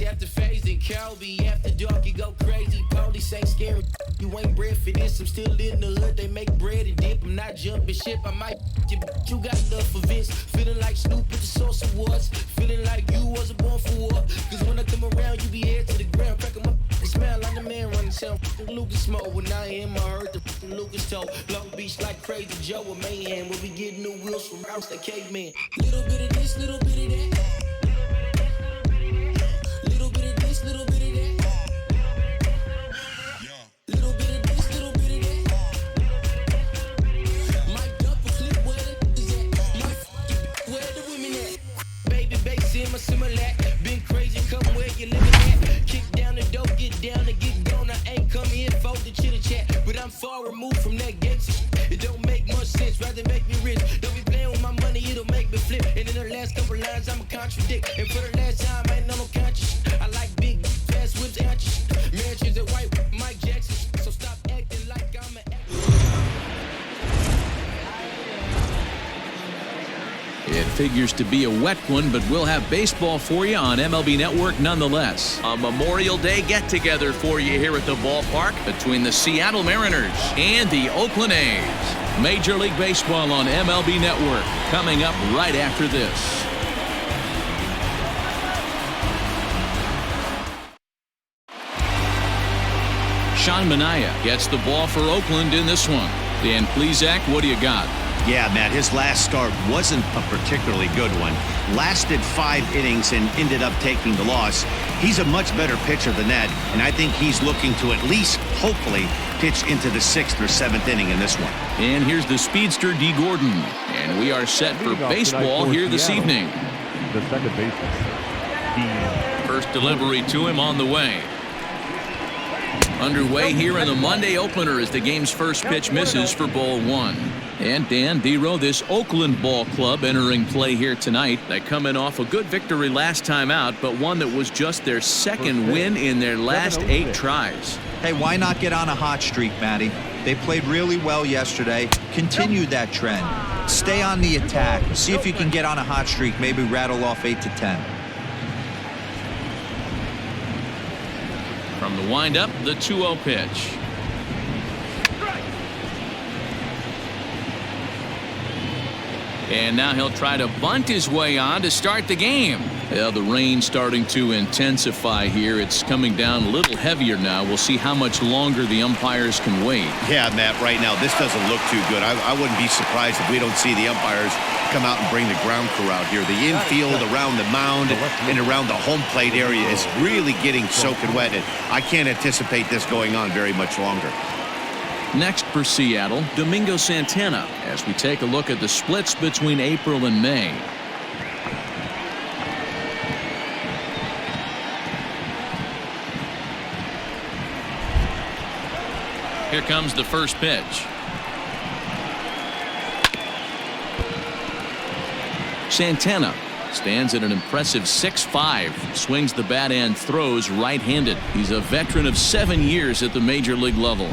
after phase and Calby. After dark, you go crazy. Police ain't scary. You ain't bred for this. I'm still in the hood. They make bread and dip. I'm not jumping ship. I might you got love for Vince. Feeling like Snoop with the Source Awards. Feeling like you wasn't born for war. Cause when I come around, you be head to the ground. Crack 'em up. They smell like the man running sound. Lucas mode. When I hear my hurt, the Lucas toe. Long Beach like Crazy Joe with Mayhem. When we get new wheels from Rouse that caveman. Little bit of this, little bit of that. Little bit of this, little bit of that. Little bit of this, little bit of that. Might dump a clip where the is at. Might where the women at. Baby, bass in my Similac. Been crazy, come where you living at. Kick down the door, get down and get gone. I ain't come here for the chitter chat, but I'm far removed from that gangster. It don't make much sense, rather make me rich. Don't be playing with my money, it'll make me flip. And in the last couple lines, I'ma contradict. And for the last time, I ain't no conscious. I like big, fast whips, anxious. Mansions and white, Mike Jackson. So stop acting like I'm an actor. It figures to be a wet one, but we'll have baseball for you on MLB Network nonetheless. A Memorial Day get-together for you here at the ballpark between the Seattle Mariners and the Oakland A's. Major League Baseball on MLB Network coming up right after this. Sean Manaea gets the ball for Oakland in this one. Dan Plesac, what do you got? Yeah, Matt, his last start wasn't a particularly good one. Lasted 5 innings and ended up taking the loss. He's a much better pitcher than that, and I think he's looking to at least, hopefully, pitch into the 6th or 7th inning in this one. And here's the speedster, D. Gordon. And we are set for baseball here this evening. The second baseman. First delivery to him on the way. Underway here in the Monday opener as the game's first pitch misses for ball 1. And Dan Dero, this Oakland ball club entering play here tonight. They come in off a good victory last time out, but one that was just their second win in their last 8 tries. Hey, why not get on a hot streak, Matty? They played really well yesterday. Continue that trend. Stay on the attack. See if you can get on a hot streak. Maybe rattle off 8 to 10. From the windup, the 2-0 pitch. And now he'll try to bunt his way on to start the game. Well, the rain starting to intensify here. It's coming down a little heavier now. We'll see how much longer the umpires can wait. Yeah, Matt, right now this doesn't look too good. I wouldn't be surprised if we don't see the umpires come out and bring the ground crew out here. The infield around the mound and around the home plate area is really getting soaking wet. And I can't anticipate this going on very much longer. Next for Seattle, Domingo Santana, as we take a look at the splits between April and May. Here comes the first pitch. Santana stands at an impressive 6'5", swings the bat and throws right-handed. He's a veteran of 7 years at the major league level.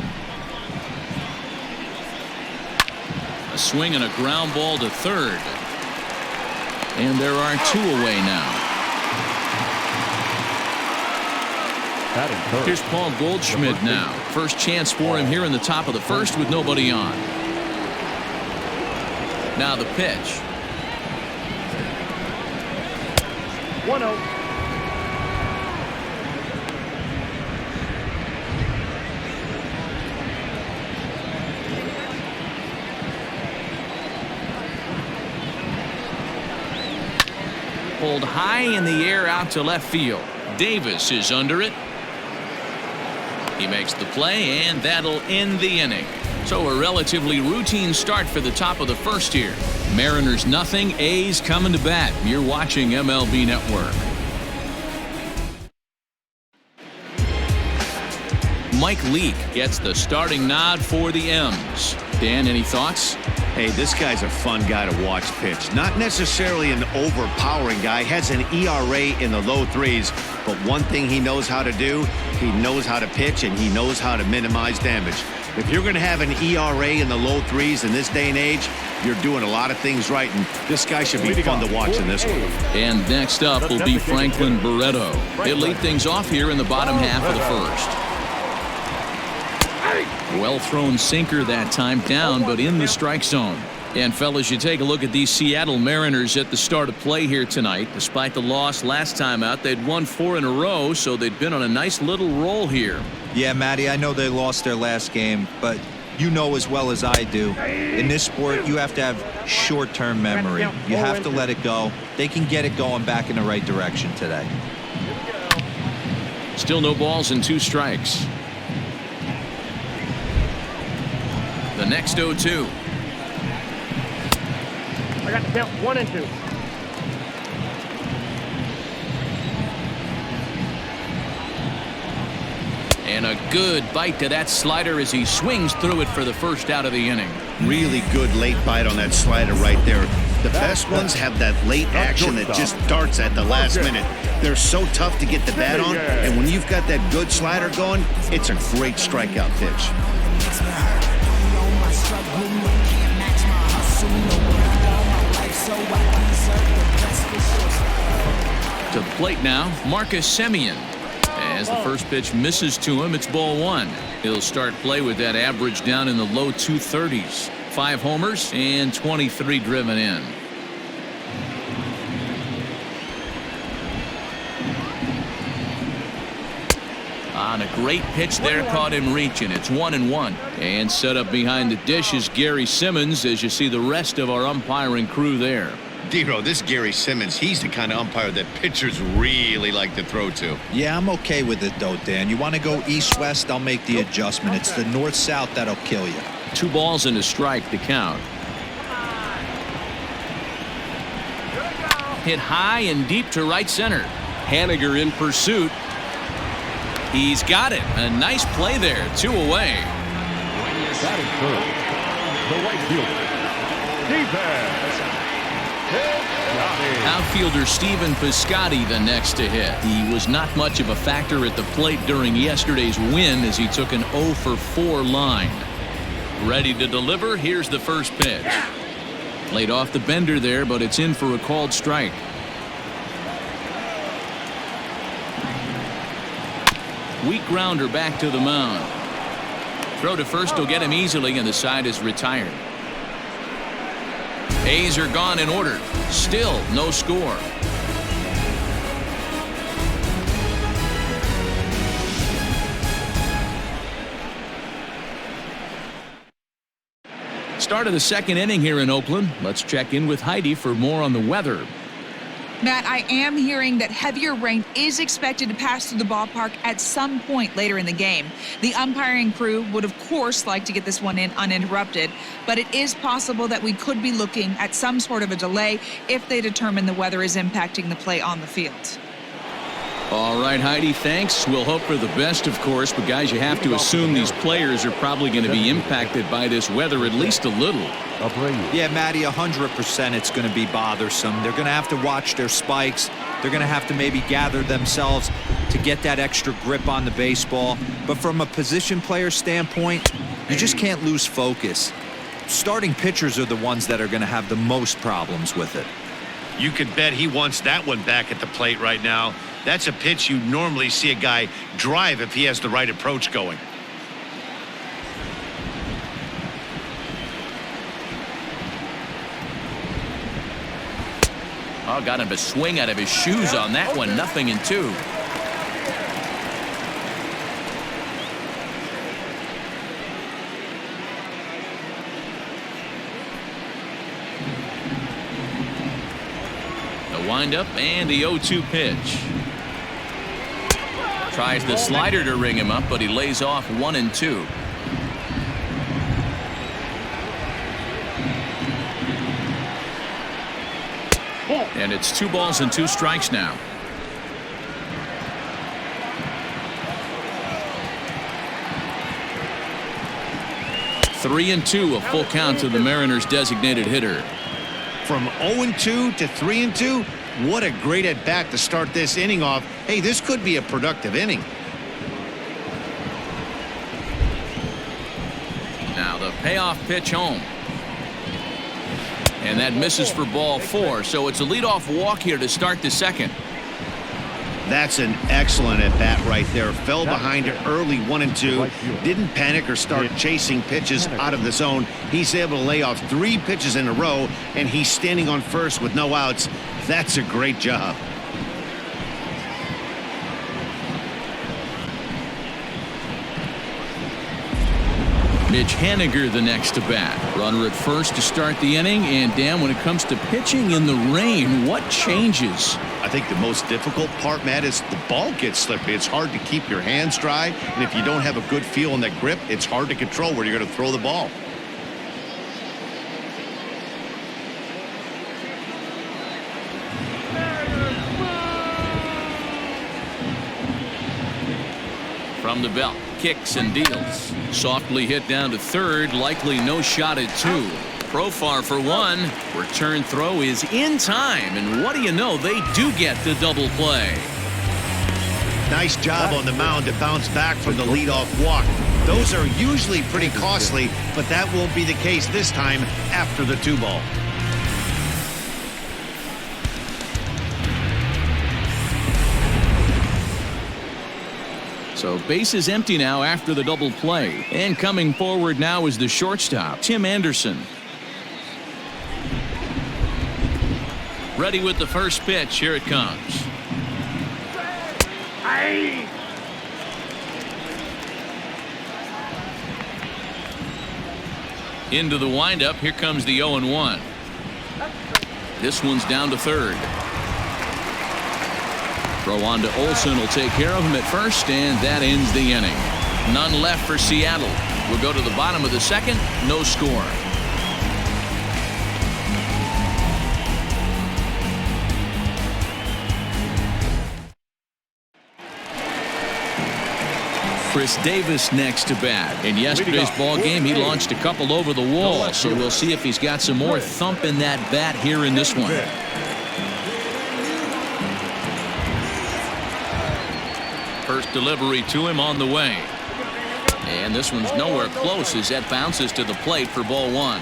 A swing and a ground ball to third. And there are 2 away now. Here's Paul Goldschmidt now. First chance for him here in the top of the first with nobody on. Now the pitch. 1-0. Pulled high in the air out to left field. Davis is under it. He makes the play, and that'll end the inning. So a relatively routine start for the top of the first here. Mariners nothing, A's coming to bat. You're watching MLB Network. Mike Leake gets the starting nod for the M's. Dan, any thoughts? Hey, this guy's a fun guy to watch pitch. Not necessarily an overpowering guy. Has an ERA in the low 3s. But one thing he knows how to do, he knows how to pitch, and he knows how to minimize damage. If you're going to have an ERA in the low 3s in this day and age, You're doing a lot of things right, and this guy should be fun to watch in this one. And next up will be Franklin Barreto. He'll lead things off here in the bottom half of the first. Well thrown sinker that time, down but in the strike zone. And fellas, you take a look at these Seattle Mariners at the start of play here tonight. Despite the loss last time out, they'd won 4 in a row, so they'd been on a nice little roll here. Yeah, Matty, I know they lost their last game, but you know as well as I do, in this sport, you have to have short-term memory. You have to let it go. They can get it going back in the right direction today. Still no balls and 2 strikes. The next 0-2. I got the count 1 and 2. And a good bite to that slider as he swings through it for the first out of the inning. Really good late bite on that slider right there. The best ones have that late action that just darts at the last minute. They're so tough to get the bat on, and when you've got that good slider going, it's a great strikeout pitch. To the plate now, Marcus Semien. As the first pitch misses to him, it's ball 1. He'll start play with that average down in the low 230s. 5 homers and 23 driven in. On a great pitch there, caught him reaching. It's 1-1. And set up behind the dish is Gary Simmons as you see the rest of our umpiring crew there. Dero, this Gary Simmons, he's the kind of umpire that pitchers really like to throw to. Yeah, I'm okay with it, though, Dan. You want to go east-west, I'll make the adjustment. It's the north-south that'll kill you. 2 balls and a strike to count. Hit high and deep to right center. Haniger in pursuit. He's got it. A nice play there. 2 away. That is third. The right fielder. Defense. Outfielder Stephen Piscotty the next to hit. He was not much of a factor at the plate during yesterday's win as he took an 0 for 4 line. Ready to deliver. Here's the first pitch. Laid off the bender there, but it's in for a called strike. Weak grounder back to the mound. Throw to first will get him easily, and the side is retired. A's are gone in order. Still no score. Start of the second inning here in Oakland. Let's check in with Heidi for more on the weather. Matt, I am hearing that heavier rain is expected to pass through the ballpark at some point later in the game. The umpiring crew would, of course, like to get this one in uninterrupted, but it is possible that we could be looking at some sort of a delay if they determine the weather is impacting the play on the field. All right, Heidi, thanks. We'll hope for the best, of course, but guys, you have to assume these players are probably going to be impacted by this weather at least a little. Yeah, Matty, 100% it's going to be bothersome. They're going to have to watch their spikes. They're going to have to maybe gather themselves to get that extra grip on the baseball. But from a position player standpoint, you just can't lose focus. Starting pitchers are the ones that are going to have the most problems with it. You could bet he wants that one back at the plate right now. That's a pitch you normally see a guy drive if he has the right approach going. Oh, got him to swing out of his shoes on that one. 0-2. The windup and the 0-2 pitch. Tries the slider to ring him up, but he lays off 1-2. And it's 2 balls and 2 strikes now. Three and 2, a full count to the Mariners' designated hitter. From 0-2 to 3-2, what a great at-bat to start this inning off. Hey, this could be a productive inning. Now the payoff pitch home. And that misses for ball 4. So it's a leadoff walk here to start the second. That's an excellent at-bat right there. Fell behind it early, 1 and 2. Didn't panic or start chasing pitches out of the zone. He's able to lay off 3 pitches in a row, and he's standing on first with no outs. That's a great job. Mitch Haniger the next to bat. Runner at first to start the inning. And Dan, when it comes to pitching in the rain, what changes? I think the most difficult part, Matt, is the ball gets slippery. It's hard to keep your hands dry, and if you don't have a good feel on that grip, it's hard to control where you're going to throw the ball. From the belt, kicks and deals. Softly hit down to third, likely no shot at 2. Profar for 1. Return throw is in time, and what do you know, they do get the double play. Nice job on the mound to bounce back from the leadoff walk. Those are usually pretty costly, but that won't be the case this time after the 2-ball. So base is empty now after the double play. And coming forward now is the shortstop, Tim Anderson. Ready with the first pitch. Here it comes. Into the windup. Here comes the 0-1. This one's down to third. Throw on to Olsen will take care of him at first, and that ends the inning. None left for Seattle. We'll go to the bottom of the second. No score. Chris Davis next to bat. In yesterday's ball game, he launched a couple over the wall, so we'll see if he's got some more thump in that bat here in this one. First delivery to him on the way. And this one's nowhere close as that bounces to the plate for ball 1.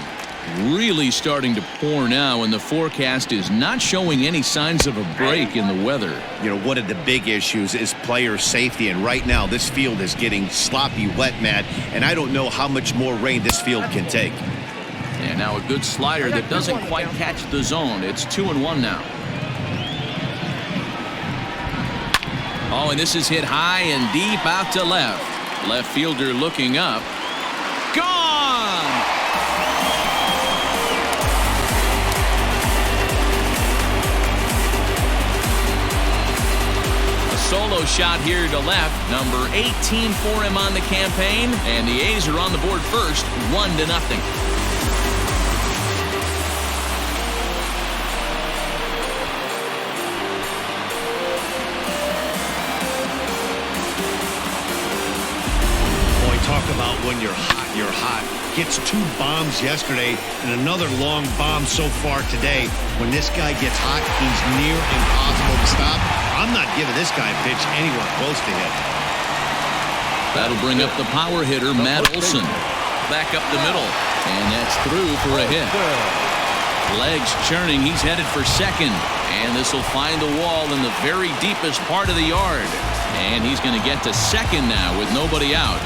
Really starting to pour now, and the forecast is not showing any signs of a break in the weather. You know, one of the big issues is player safety, and right now this field is getting sloppy wet, Matt, and I don't know how much more rain this field can take. And now a good slider that doesn't quite catch the zone. It's 2-1 now. Oh, and this is hit high and deep out to left. Left fielder looking up. Gone! A solo shot here to left. Number 18 for him on the campaign. And the A's are on the board first, 1-0. Talk about when you're hot, you're hot. Gets 2 bombs yesterday and another long bomb so far today. When this guy gets hot, he's near impossible to stop. I'm not giving this guy a pitch anywhere close to him. That'll bring up the power hitter, Matt Olson. Back up the middle, and that's through for a hit. Legs churning, he's headed for second, and this will find the wall in the very deepest part of the yard. And he's going to get to second now with nobody out.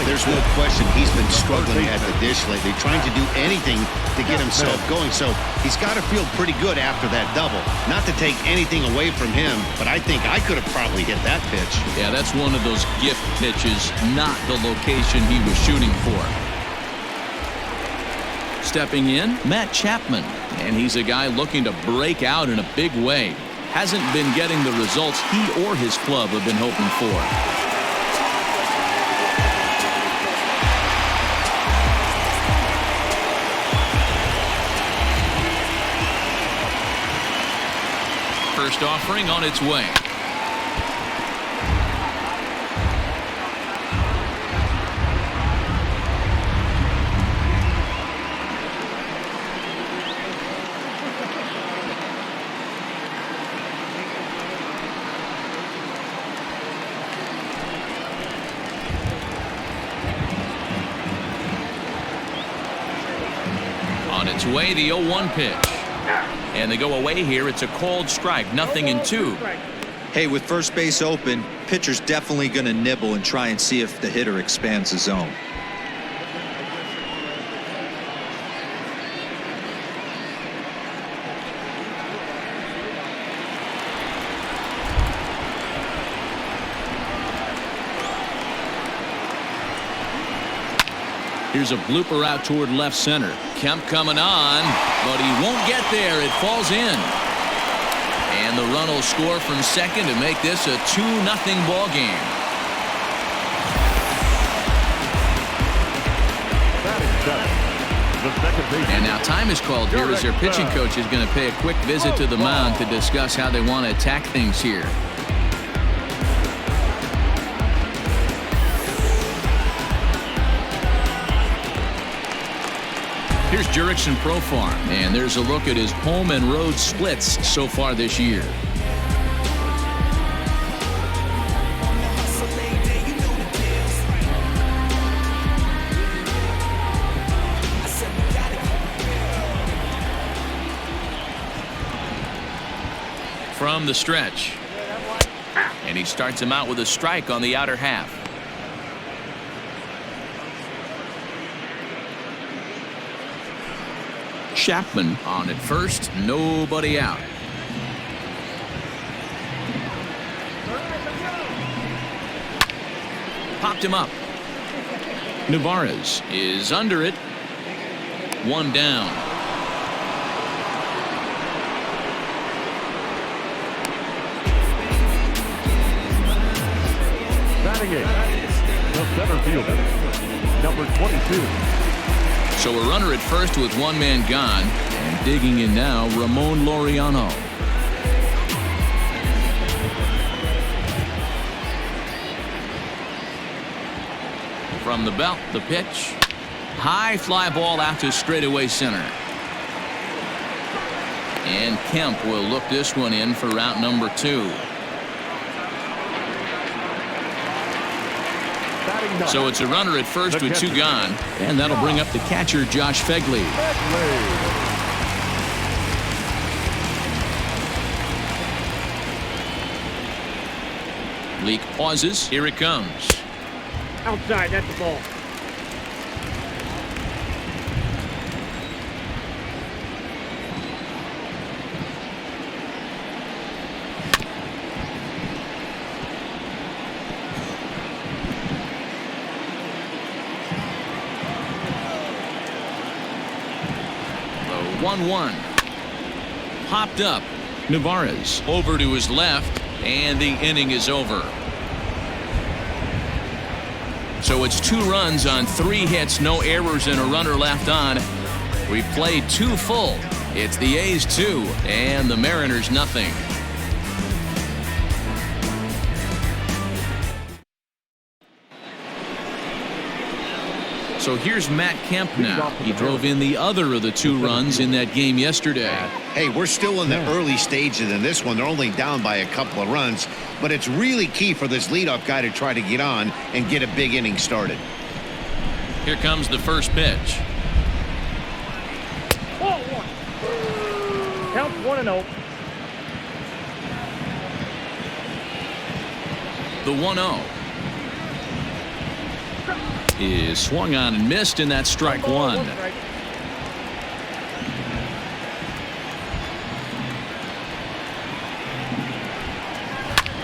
There's no question he's been struggling at the dish lately, trying to do anything to get himself going. So he's got to feel pretty good after that double. Not to take anything away from him, but I think I could have probably hit that pitch. Yeah, that's one of those gift pitches, not the location he was shooting for. Stepping in, Matt Chapman. And he's a guy looking to break out in a big way. Hasn't been getting the results he or his club have been hoping for. First offering on its way. Gets away the 0-1 pitch. And they go away here. It's a called strike. 0-2. Hey, with first base open, pitcher's definitely going to nibble and try and see if the hitter expands the zone. Here's a blooper out toward left center. Kemp coming on, but he won't get there. It falls in. And the run will score from second to make this a 2-0 ball game. And now time is called here as their pitching coach is going to pay a quick visit to the mound to discuss how they want to attack things here. Here's Jurickson Profar, and there's a look at his home and road splits so far this year. From the stretch, and he starts him out with a strike on the outer half. Chapman on at first, nobody out. Popped him up. Navarez is under it. 1 down. Batting in, the center fielder, number 22. So a runner at first with 1 man gone, and digging in now, Ramon Laureano. From the belt, the pitch. High fly ball out to straightaway center. And Kemp will look this one in for route number 2. So it's a runner at first with 2 gone, and that'll bring up the catcher, Josh Fegley. Leak pauses. Here it comes. Outside, that's the ball. The 1-1. Popped up. Navarez over to his left, and the inning is over. So it's 2 runs on 3 hits, no errors, and a runner left on. We've played 2 full. It's the A's 2 and the Mariners nothing. So here's Matt Kemp now. He drove in the other of the 2 runs in that game yesterday. Hey, we're still in the early stages in this one. They're only down by a couple of runs, but it's really key for this leadoff guy to try to get on and get a big inning started. Here comes the first pitch. Ball 1. Count 1-0. The 1-0 is swung on and missed, and that's strike 1.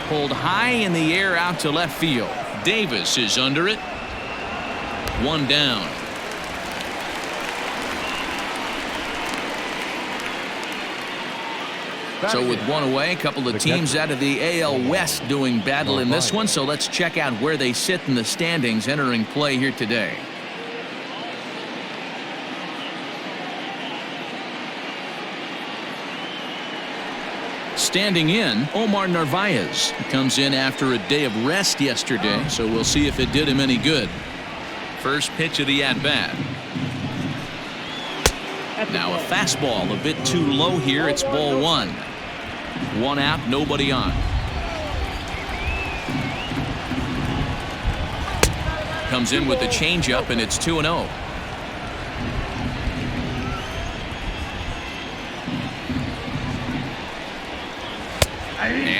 Pulled high in the air out to left field. Davis is under it. 1 down. So with 1 away, a couple of teams out of the AL West doing battle in this one. So let's check out where they sit in the standings entering play here today. Standing in, Omar Narvaez comes in after a day of rest yesterday, so we'll see if it did him any good. First pitch of the at-bat. Now a fastball a bit too low here. It's ball 1. 1 out, nobody on. Comes in with the changeup, and it's 2-0.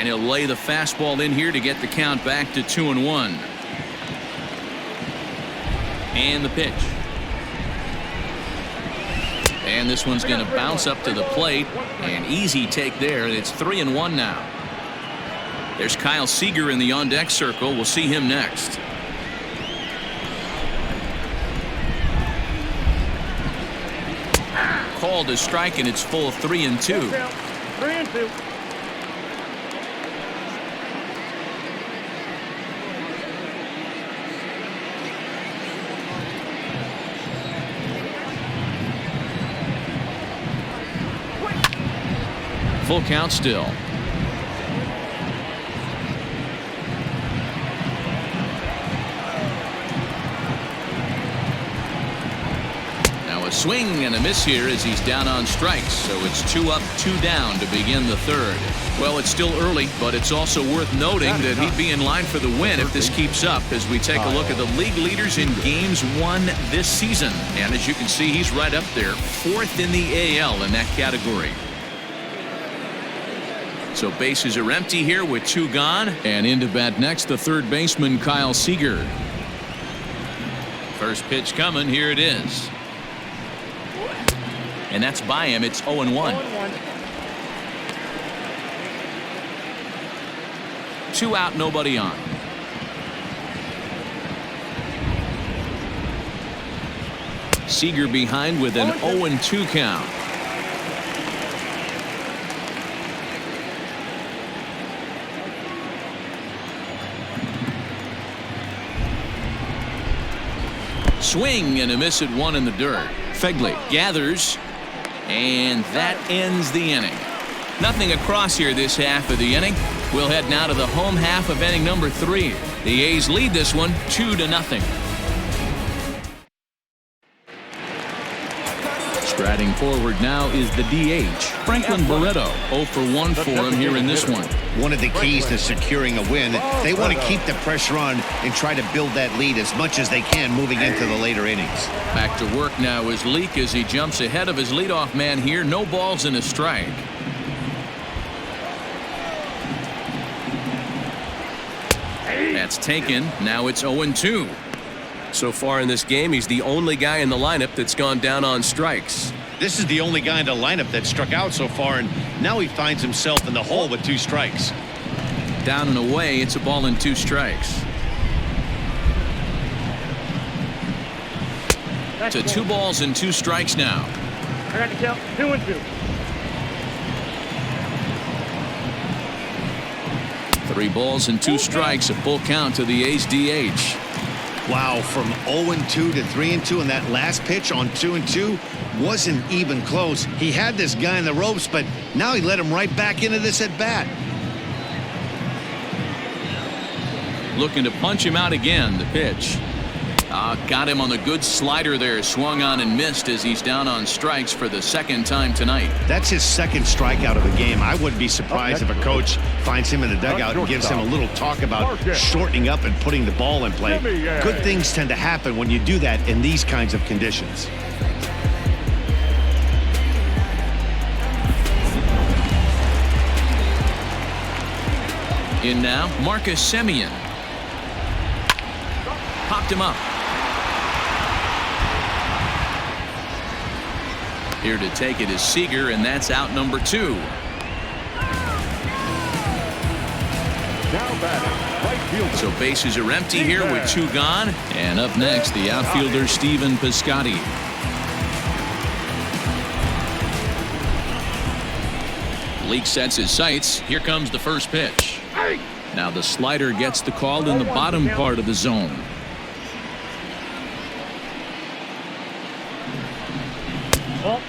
And he'll lay the fastball in here to get the count back to 2-1. And the pitch. And this one's going to bounce up to the plate. An easy take there. It's 3-1 now. There's Kyle Seager in the on-deck circle. We'll see him next. Called a strike, and it's full 3-2. 3-2. Full count still. Now a swing and a miss here as he's down on strikes. So it's 2 up, 2 down to begin the third. Well, it's still early, but it's also worth noting that he'd be in line for the win if this keeps up as we take a look at the league leaders in games won this season. And as you can see, he's right up there, 4th in the AL in that category. So bases are empty here with 2 gone. And in to bat next, the third baseman, Kyle Seager. First pitch coming. Here it is. And that's by him. It's 0-1. 2 out, nobody on. Seager behind with an 0-2 count. Swing and a miss at 1 in the dirt. Fegley gathers, and that ends the inning. Nothing across here this half of the inning. We'll head now to the home half of inning number 3. The A's lead this one 2-0. Striding forward now is the DH, Franklin Barreto. 0 for 1 for him here in this one. One of the keys to securing a win, they want to keep the pressure on and try to build that lead as much as they can moving into the later innings. Back to work now is Leake as he jumps ahead of his leadoff man here. No balls and a strike. That's taken. Now it's 0-2. So far in this game, he's the only guy in the lineup that's gone down on strikes. This is the only guy in the lineup that struck out so far, and now he finds himself in the hole with 2 strikes. Down and away, it's a ball and 2 strikes. To 2 balls and 2 strikes now. I got to count 2-2. 3 balls and 2 strikes, a full count to the A's DH. Wow, from 0-2 to 3-2, and that last pitch on 2-2 wasn't even close. He had this guy in the ropes, but now he let him right back into this at bat. Looking to punch him out again. The pitch. Got him on the good slider there. Swung on and missed as he's down on strikes for the 2nd time tonight. That's his 2nd strikeout of the game. I wouldn't be surprised if a coach finds him in the dugout and gives him a little talk about shortening up and putting the ball in play. Good things tend to happen when you do that in these kinds of conditions. In now, Marcus Semien. Popped him up. Here to take it is Seager, and that's out number 2. Now batting, right fielder. So bases are empty here with 2 gone. And up next, the outfielder Stephen Piscotty. Leake sets his sights. Here comes the first pitch. Now the slider gets the call in the bottom part of the zone.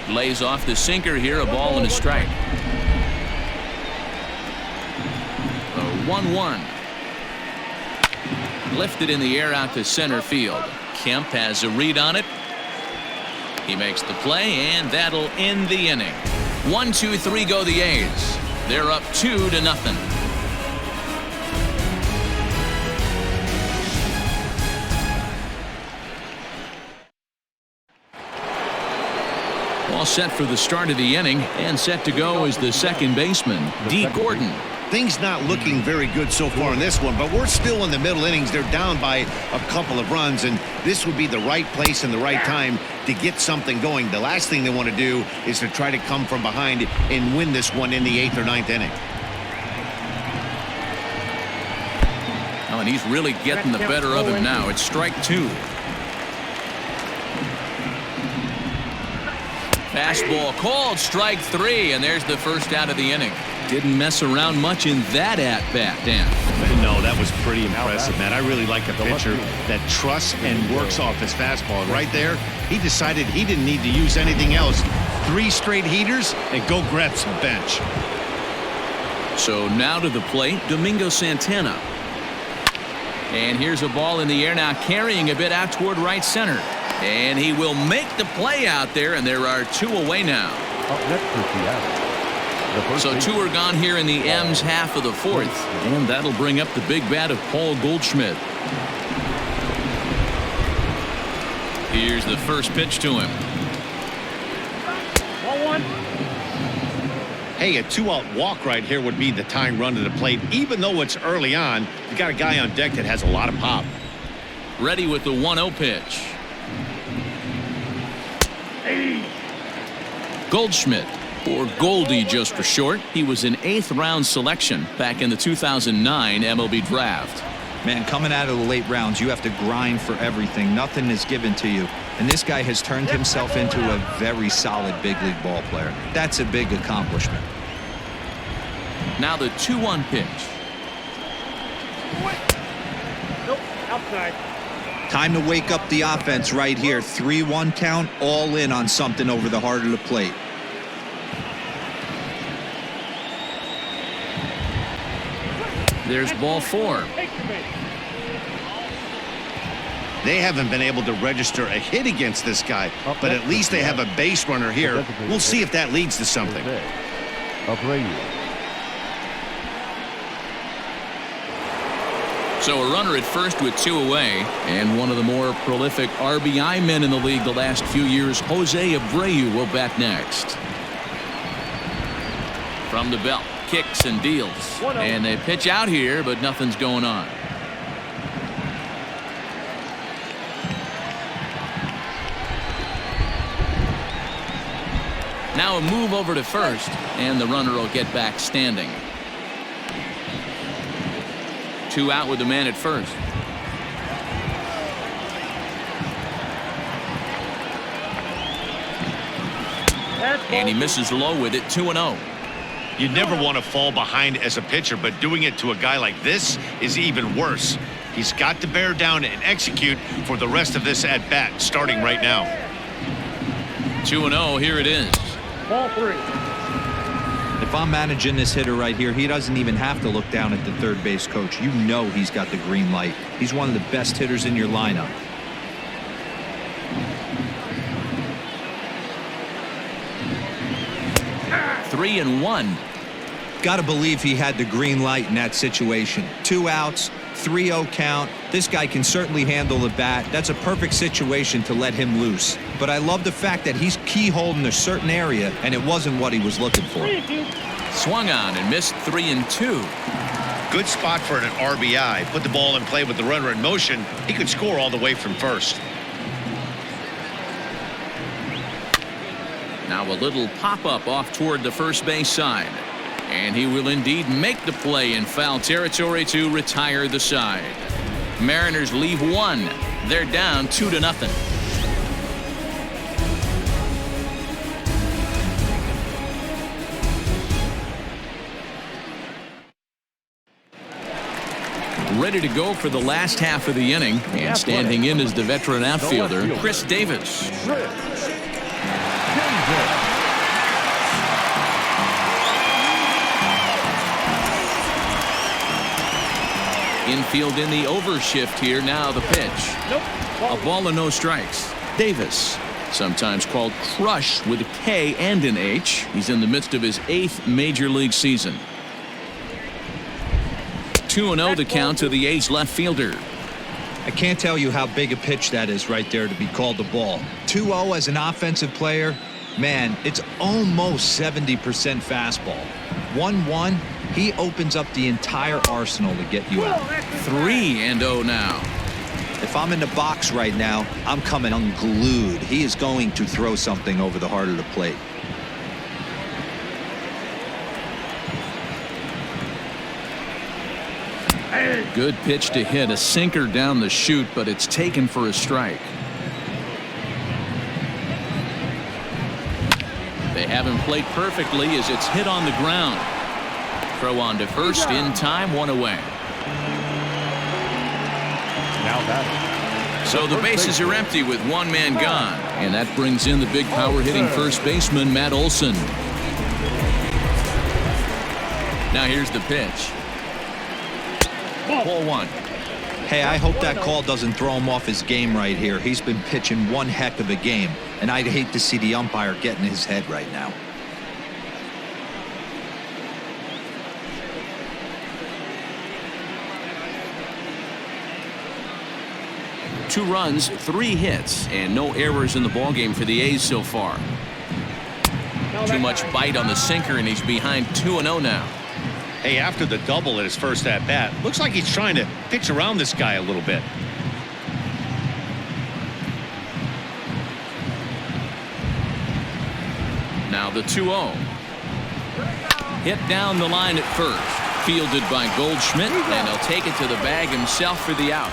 Lays off the sinker here, a ball and a strike. 1-1. Lifted in the air out to center field. Kemp has a read on it. He makes the play, and that'll end the inning. 1-2-3 go the A's. They're up 2-0. All set for the start of the inning, and set to go is the second baseman, D. Gordon. Things not looking very good so far in this one, but we're still in the middle innings. They're down by a couple of runs, and this would be the right place and the right time to get something going. The last thing they want to do is to try to come from behind and win this one in the 8th or 9th inning. Oh, and he's really getting the better of him now. It's strike 2. Fastball called, strike 3, and there's the first out of the inning. Didn't mess around much in that at-bat, Dan. No, that was pretty impressive, man. I really like a pitcher that trusts and works off his fastball. And right there, he decided he didn't need to use anything else. 3 straight heaters and go grab some bench. So now to the plate, Domingo Santana. And here's a ball in the air now, carrying a bit out toward right center. And he will make the play out there, and there are 2 away now. Up next for Seattle. So 2 are gone here in the M's half of the 4th. And that'll bring up the big bat of Paul Goldschmidt. Here's the first pitch to him. 1-1. Hey, a 2-out walk right here would be the tying run to the plate. Even though it's early on, you got a guy on deck that has a lot of pop. Ready with the 1-0 pitch. Goldschmidt, or Goldie just for short. He was an 8th-round selection back in the 2009 MLB draft. Man, coming out of the late rounds, you have to grind for everything. Nothing is given to you. And this guy has turned himself into a very solid big league ball player. That's a big accomplishment. Now the 2-1 pitch. Nope, outside. Time to wake up the offense right here. 3-1 count, all in on something over the heart of the plate. There's ball 4. They haven't been able to register a hit against this guy, but at least they have a base runner here. We'll see if that leads to something. So a runner at first with 2 away, and one of the more prolific RBI men in the league the last few years, Jose Abreu, will bat next. From the belt, kicks and deals, and they pitch out here, but nothing's going on. Now a move over to first, and the runner will get back standing. 2 out with the man at first. And he misses low with it, 2-0. You never want to fall behind as a pitcher, but doing it to a guy like this is even worse. He's got to bear down and execute for the rest of this at-bat, starting right now. 2-0, here it is. Ball 3. If I'm managing this hitter right here, he doesn't even have to look down at the third base coach. You know he's got the green light. He's one of the best hitters in your lineup. Three and 1. Got to believe he had the green light in that situation. 2 outs, 3-0 count. This guy can certainly handle the bat. That's a perfect situation to let him loose. But I love the fact that he's keyholed in a certain area, and it wasn't what he was looking for. Swung on and missed 3 and 2. Good spot for an RBI. Put the ball in play with the runner in motion. He could score all the way from first. Now a little pop-up off toward the first base side. And he will indeed make the play in foul territory to retire the side. Mariners leave 1. They're down 2-0. Ready to go for the last half of the inning, and standing in is the veteran outfielder, Chris Davis. Infield in the overshift here. Now the pitch. A ball and no strikes. Davis, sometimes called Crush with a K and an H. He's in the midst of his 8th major league season. 2-0 the count to the A's left fielder. I can't tell you how big a pitch that is right there to be called the ball. 2-0 as an offensive player, man, it's almost 70% fastball. 1-1, He opens up the entire arsenal to get you out. 3-0 now. If I'm in the box right now, I'm coming unglued. He is going to throw something over the heart of the plate. Good pitch to hit, a sinker down the chute, but it's taken for a strike. They have him plate perfectly as it's hit on the ground. Throw on to first in time, 1 away. Now batting. So the bases are empty with 1 man gone, and that brings in the big power hitting first baseman Matt Olson. Now here's the pitch. Ball 1. Hey, I hope that call doesn't throw him off his game right here. He's been pitching one heck of a game, and I'd hate to see the umpire get in his head right now. Two runs, 3 hits, and no errors in the ballgame for the A's so far. Too much bite on the sinker, and he's behind 2-0 now. Hey, after the double at his first at-bat, looks like he's trying to pitch around this guy a little bit. Now the 2-0. Hit down the line at first. Fielded by Goldschmidt, and he'll take it to the bag himself for the out.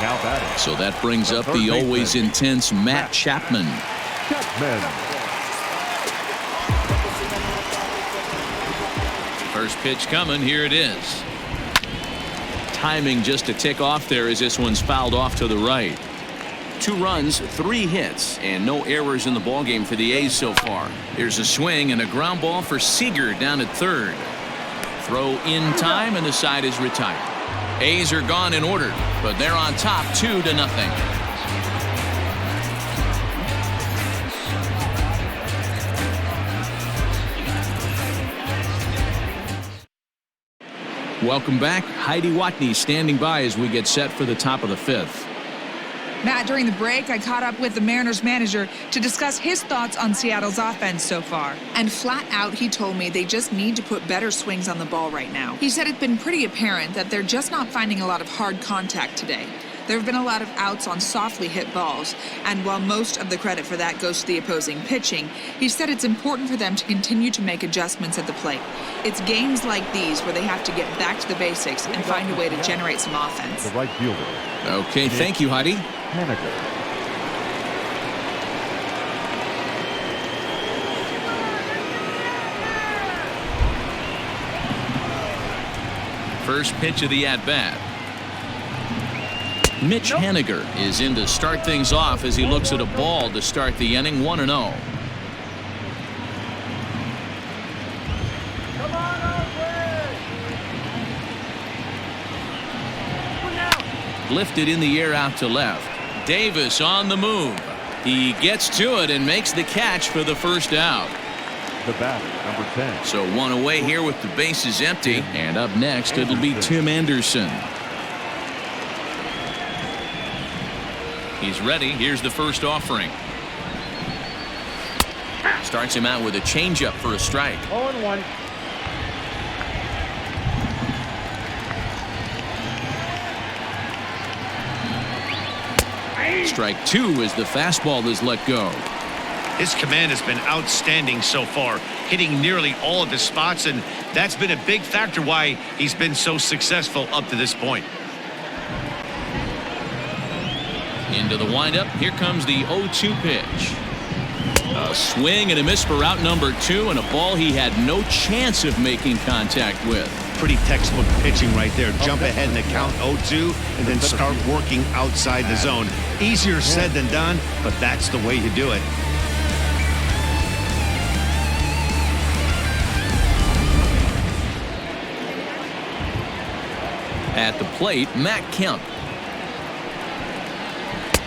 Now batting. So that brings up the always intense Matt Chapman. First pitch coming, here it is. Timing just a tick off there as this one's fouled off to the right. 2 runs, 3 hits, and no errors in the ballgame for the A's so far. Here's a swing and a ground ball for Seager down at third. Throw in time, and the side is retired. A's are gone in order, but they're on top 2-0. Welcome back. Heidi Watney standing by as we get set for the top of the 5th. Matt, during the break, I caught up with the Mariners manager to discuss his thoughts on Seattle's offense so far. And flat out, he told me they just need to put better swings on the ball right now. He said it's been pretty apparent that they're just not finding a lot of hard contact today. There have been a lot of outs on softly hit balls, and while most of the credit for that goes to the opposing pitching, he said it's important for them to continue to make adjustments at the plate. It's games like these where they have to get back to the basics and find a way to generate some offense. The right fielder. Okay, thank you, Heidi. First pitch of the at-bat. Mitch Haniger is in to start things off as he looks at a ball to start the inning, 1-0. Lifted in the air out to left. Davis on the move. He gets to it and makes the catch for the first out. The batter, number 10. So 1 away here with the bases empty. And up next, it'll be Tim Anderson. He's ready. Here's the first offering. Starts him out with a changeup for a strike. 0-1. Strike 2 as the fastball is let go. His command has been outstanding so far, hitting nearly all of his spots, and that's been a big factor why he's been so successful up to this point. Into the windup. Here comes the 0-2 pitch. A swing and a miss for out number 2, and a ball he had no chance of making contact with. Pretty textbook pitching right there. Jump ahead in the count 0-2 and then start working outside the zone. Easier said than done, but that's the way you do it. At the plate, Matt Kemp.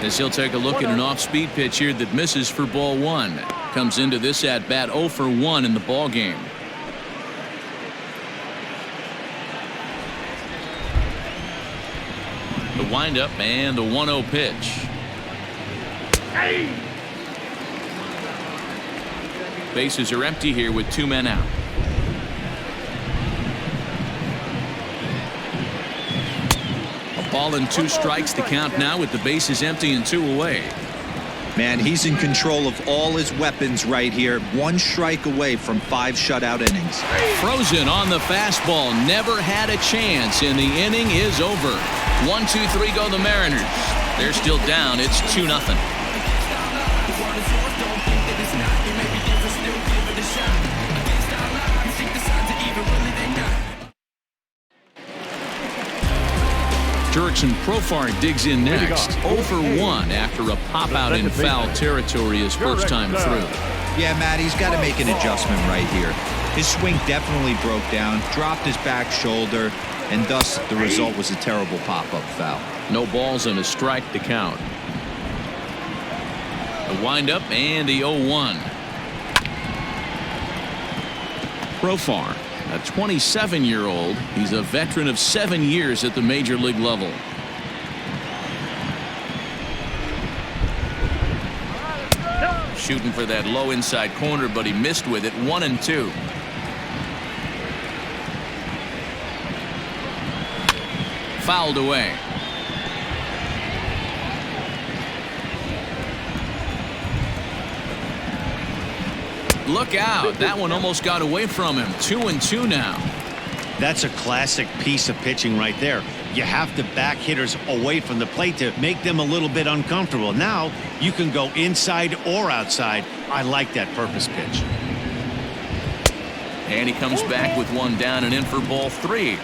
As he'll take a look at an off-speed pitch here that misses for ball 1. Comes into this at-bat 0 for 1 in the ball game. The windup and the 1-0 pitch. Bases are empty here with 2 men out. Ball and 2 strikes to count now with the bases empty and 2 away. Man, he's in control of all his weapons right here. 1 strike away from 5 shutout innings. Frozen on the fastball. Never had a chance, and the inning is over. 1-2-3 go the Mariners. They're still down. It's 2-0. Jurickson Profar digs in next. 0 for 1 after a pop-out in foul territory his first time through. Yeah, Matt, he's got to make an adjustment right here. His swing definitely broke down, dropped his back shoulder, and thus the result was a terrible pop-up foul. No balls and a strike to count. The windup and the 0-1. Profar, a 27-year-old. He's a veteran of 7 years at the major league level. Shooting for that low inside corner, but he missed with it. 1-2. Fouled away. Look out. That one almost got away from him. 2-2 now. That's a classic piece of pitching right there. You have to back hitters away from the plate to make them a little bit uncomfortable. Now you can go inside or outside. I like that purpose pitch. And he comes back with 1 down and in for ball 3.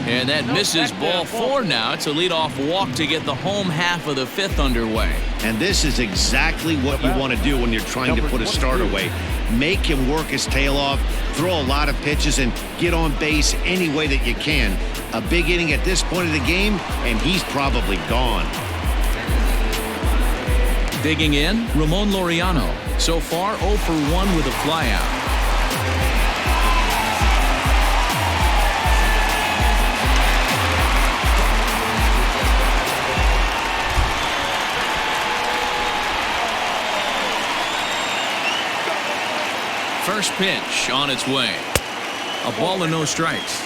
And that misses ball 4 now. It's a leadoff walk to get the home half of the 5th underway. And this is exactly what you want to do when you're trying to put a start away. Make him work his tail off, throw a lot of pitches, and get on base any way that you can. A big inning at this point of the game, and he's probably gone. Digging in, Ramon Laureano. So far, 0 for 1 with a flyout. First pitch on its way. A ball and no strikes.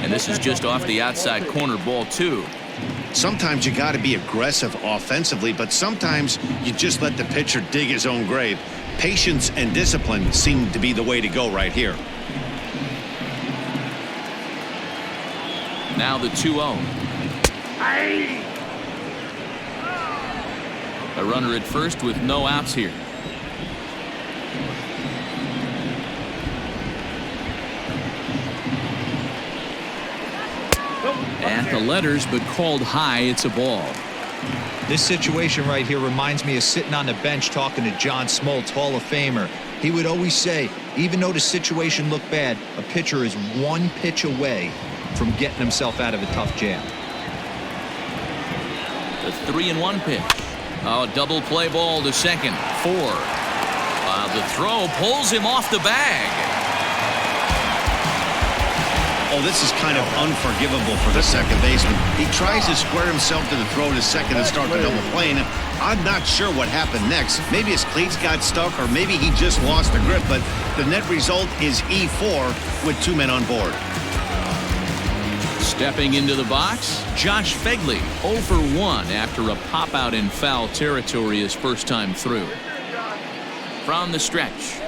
And this is just off the outside corner, ball 2. Sometimes you got to be aggressive offensively, but sometimes you just let the pitcher dig his own grave. Patience and discipline seem to be the way to go right here. Now the 2-0. A runner at first with no outs here. At the letters, but called high. It's a ball. This situation right here reminds me of sitting on the bench talking to John Smoltz, Hall of Famer. He would always say, even though the situation looked bad, a pitcher is 1 pitch away from getting himself out of a tough jam. The 3-1 pitch. Oh, double play ball to second. 4. The throw pulls him off the bag. Oh, this is kind of unforgivable for the second baseman. He tries to square himself to the throw to second and start the double play, and I'm not sure what happened next. Maybe his cleats got stuck, or maybe he just lost the grip, but the net result is E4 with 2 men on board. Stepping into the box, Josh Fegley, 0 for 1 after a pop-out in foul territory his first time through. From the stretch.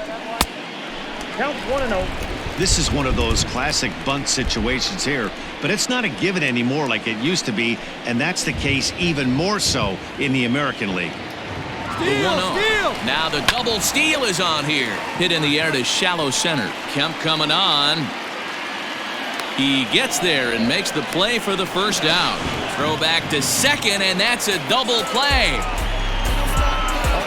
Count 1-0. This is one of those classic bunt situations here, but it's not a given anymore like it used to be, and that's the case even more so in the American League. The 1-0. Now the double steal is on here. Hit in the air to shallow center. Kemp coming on. He gets there and makes the play for the first out. Throw back to second, and that's a double play.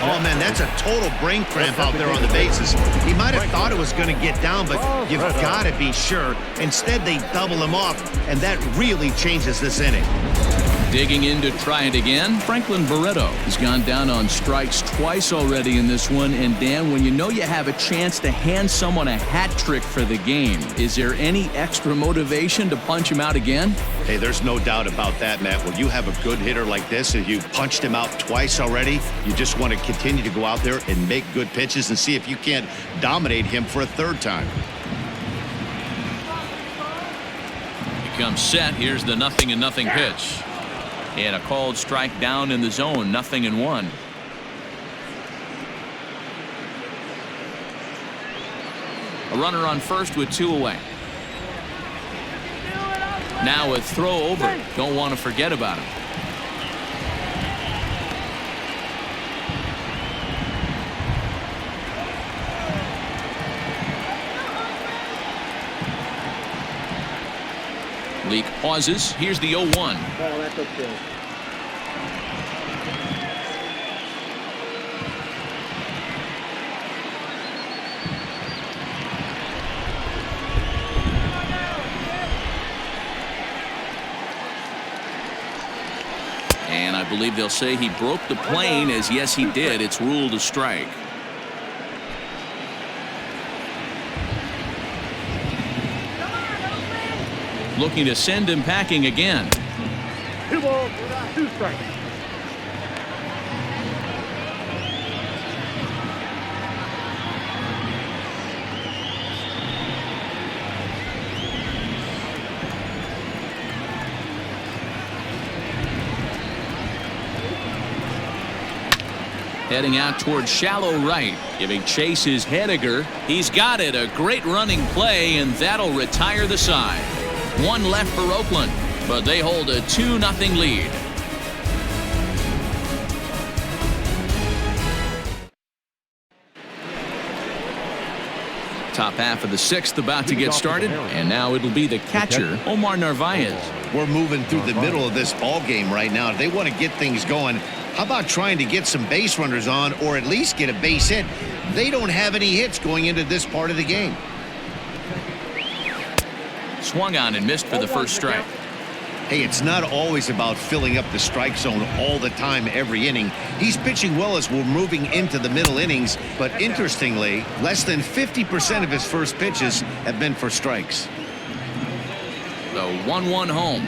Oh, man, that's a total brain cramp out there on the bases. He might have thought it was going to get down, but you've got to be sure. Instead, they double him off, and that really changes this inning. Digging in to try it again, Franklin Barreto has gone down on strikes twice already in this one. And Dan, when you know you have a chance to hand someone a hat trick for the game, is there any extra motivation to punch him out again? Hey, there's no doubt about that, Matt. When you have a good hitter like this and you punched him out twice already, you just want to continue to go out there and make good pitches and see if you can't dominate him for a third time. Comes set. Here's the 0-0 pitch. And a called strike down in the zone. 0-1. A runner on first with 2 away. Now a throw over. Don't want to forget about him. Leak pauses. Here's the 0-1. Oh, that's okay. And I believe they'll say he broke the plane, as yes he did. It's ruled a strike. Looking to send him packing again. 2 balls, 2 strikes. Heading out towards shallow right, giving chase his Hediger. He's got it. A great running play, and that'll retire the side. 1 left for Oakland, but they hold a 2-0 lead. Top half of the 6th about to get started, and now it'll be the catcher, Omar Narvaez. We're moving through the middle of this ball game right now. If they want to get things going, how about trying to get some base runners on, or at least get a base hit? They don't have any hits going into this part of the game. Swung on and missed for the first strike. Hey, it's not always about filling up the strike zone all the time every inning. He's pitching well as we're moving into the middle innings, but interestingly, less than 50% of his first pitches have been for strikes. The 1-1 home.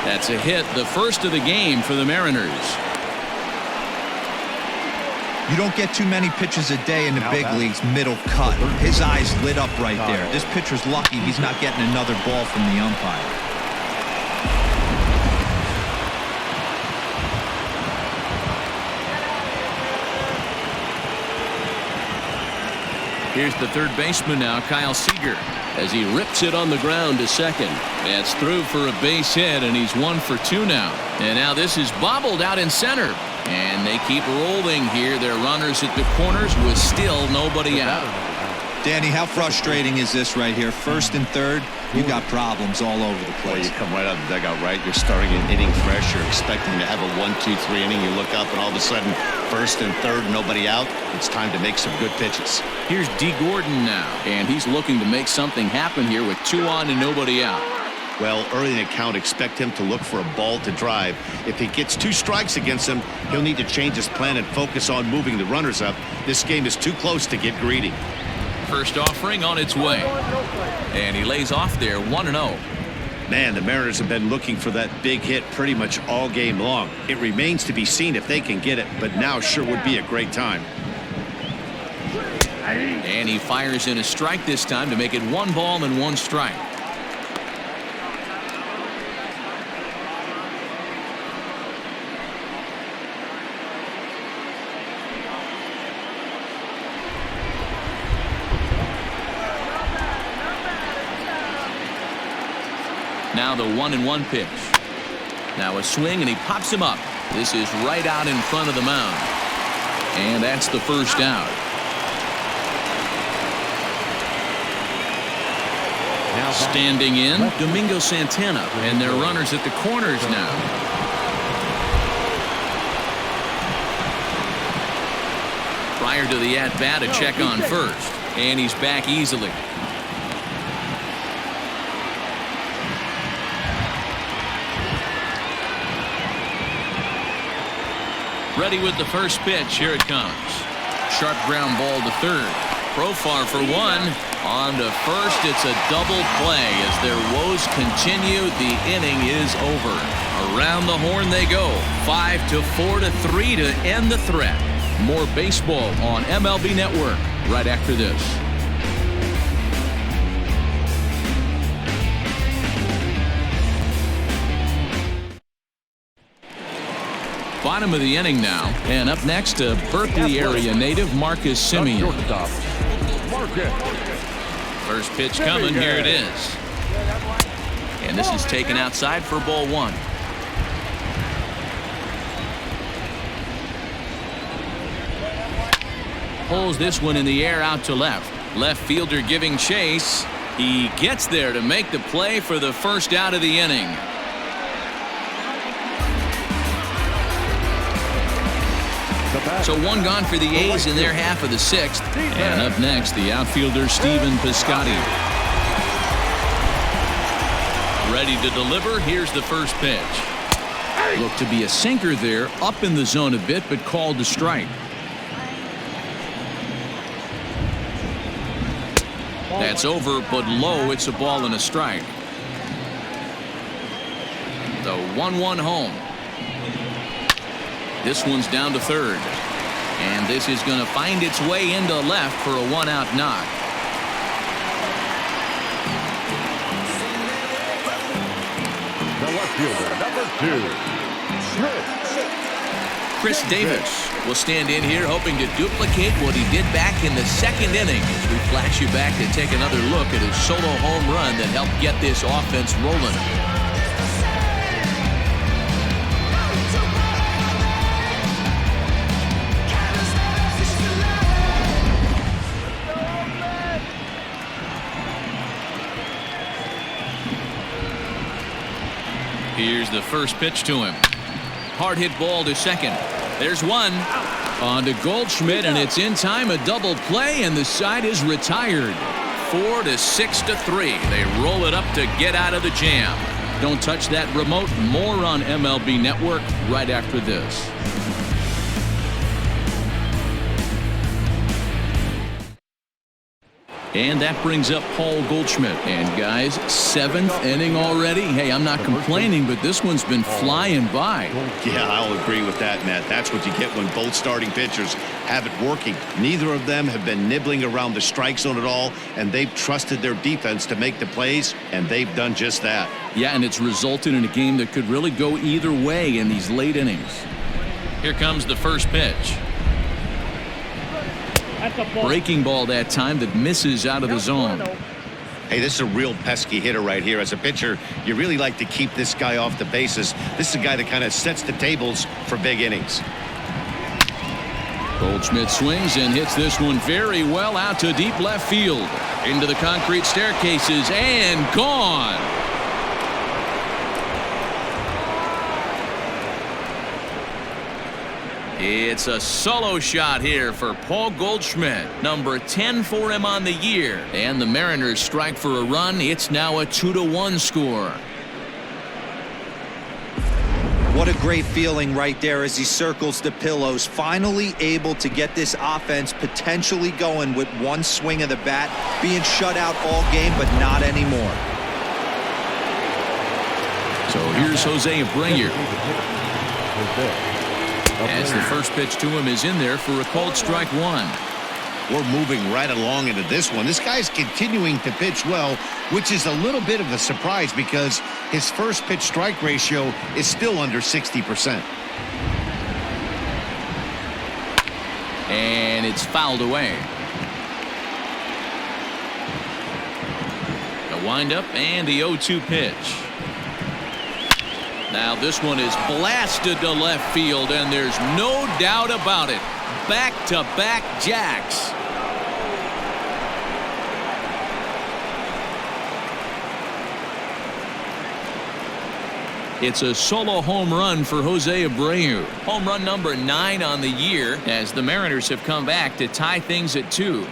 That's a hit, the first of the game for the Mariners. You don't get too many pitches a day in the big leagues middle cut. His eyes lit up right there. This pitcher's lucky he's not getting another ball from the umpire. Here's the third baseman now, Kyle Seager, as he rips it on the ground to second. That's through for a base hit, and he's 1 for 2 now. And now this is bobbled out in center. And they keep rolling here. Their runners at the corners with still nobody out. Danny, how frustrating is this right here? First and third, you got problems all over the place. Well, you come right out of the dugout, right? You're starting an inning fresh. You're expecting to have a 1-2-3 inning. You look up, and all of a sudden, first and third, nobody out. It's time to make some good pitches. Here's D. Gordon now, and he's looking to make something happen here with 2 on and nobody out. Well, early in the count, expect him to look for a ball to drive. If he gets 2 strikes against him, he'll need to change his plan and focus on moving the runners up. This game is too close to get greedy. First offering on its way. And he lays off there 1-0. Man, the Mariners have been looking for that big hit pretty much all game long. It remains to be seen if they can get it, but now sure would be a great time. And he fires in a strike this time to make it 1 ball and 1 strike. Now the 1-1 pitch. Now a swing, and he pops him up. This is right out in front of the mound. And that's the first out. Standing in, Domingo Santana, and their runners at the corners now. Prior to the at-bat, a check on first, and he's back easily. Ready with the first pitch. Here it comes. Sharp ground ball to third. Profar for one. On to first. It's a double play. As their woes continue, the inning is over. Around the horn they go. 5-4 to 3 to end the threat. More baseball on MLB Network right after this. Bottom of the inning now, and up next, a Berkeley area native, Marcus Simeon. First pitch coming. Here it is, and this is taken outside for ball one. Pulls this one in the air out to left. Left fielder giving chase. He gets there to make the play for the first out of the inning. So one gone for the A's in their half of the sixth. And up next, the outfielder Stephen Piscotty. Ready to deliver. Here's the first pitch. Looked to be a sinker there, up in the zone a bit, but called to strike. That's over, but low. It's a ball and a strike. The 1-1 home. This one's down to third. And this is going to find its way into left for a one-out knock. The left fielder, number 2, Chris Davis will stand in here hoping to duplicate what he did back in the second inning. As we flash you back to take another look at his solo home run that helped get this offense rolling. Here's the first pitch to him. Hard hit ball to second. There's one. On to Goldschmidt, and it's in time. A double play, and the side is retired. 4-6 to 3. They roll it up to get out of the jam. Don't touch that remote. More on MLB Network right after this. And that brings up Paul Goldschmidt. And guys, 7th inning already. Hey, I'm not complaining, but this one's been flying by. Yeah, I'll agree with that, Matt. That's what you get when both starting pitchers have it working. Neither of them have been nibbling around the strike zone at all, and they've trusted their defense to make the plays, and they've done just that. Yeah, and it's resulted in a game that could really go either way in these late innings. Here comes the first pitch. Breaking ball that time that misses out of the zone. Hey, this is a real pesky hitter right here. As a pitcher, you really like to keep this guy off the bases. This is a guy that kind of sets the tables for big innings. Goldschmidt swings and hits this one very well out to deep left field. Into the concrete staircases and gone. It's a solo shot here for Paul Goldschmidt. Number 10 for him on the year. And the Mariners strike for a run. It's now a 2-1 score. What a great feeling right there as he circles the pillows. Finally able to get this offense potentially going with one swing of the bat. Being shut out all game, but not anymore. So here's Jose Abreu. As the first pitch to him is in there for a called strike one. We're moving right along into this one. This guy's continuing to pitch well, which is a little bit of a surprise because his first pitch strike ratio is still under 60%. And it's fouled away. The windup and the 0-2 pitch. Now this one is blasted to left field, and there's no doubt about it. Back-to-back jacks. It's a solo home run for Jose Abreu. Home run number 9 on the year as the Mariners have come back to tie things at 2.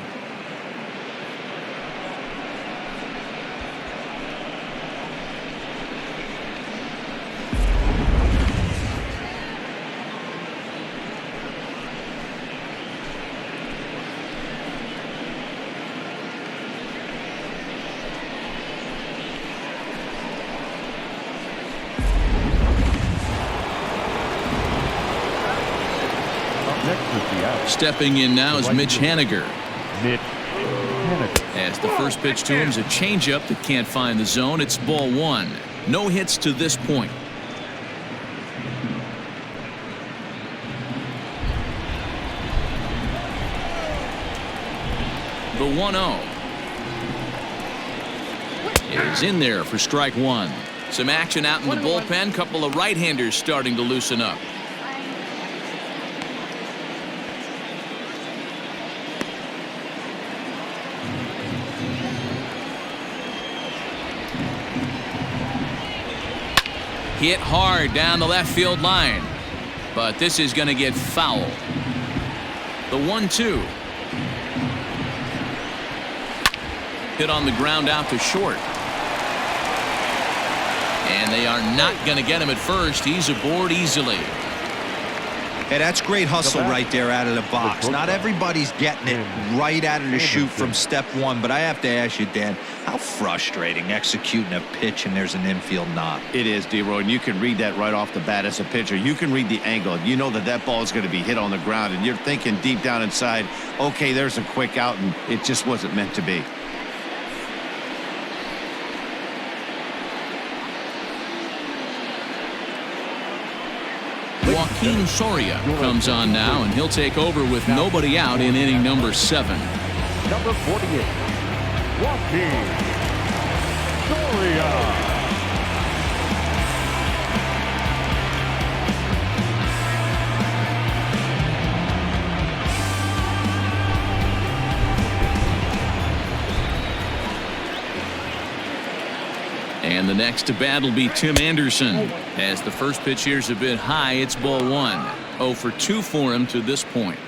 Stepping in now is Mitch Haniger. Mitch Haniger. As the first pitch to him is a changeup that can't find the zone. It's ball one. No hits to this point. The 1-0 is in there for strike one. Some action out in the bullpen. Couple of right-handers starting to loosen up. Hit hard down the left field line, but this is going to get foul. The 1-2. Hit on the ground out to short. And they are not going to get him at first. He's aboard easily. Hey, that's great hustle right there out of the box. Not everybody's getting it right out of the chute from step one, but I have to ask you, Dan, how frustrating executing a pitch and there's an infield knock. It is, D-Roy, and you can read that right off the bat as a pitcher. You can read the angle. You know that that ball is going to be hit on the ground, and you're thinking deep down inside, okay, there's a quick out, and it just wasn't meant to be. Joaquin Soria comes on now, and he'll take over with nobody out in inning number 7. Number 48, Joaquin Soria. And the next to bat will be Tim Anderson. As the first pitch here's a bit high, it's ball one. 0 for 2 for him to this point.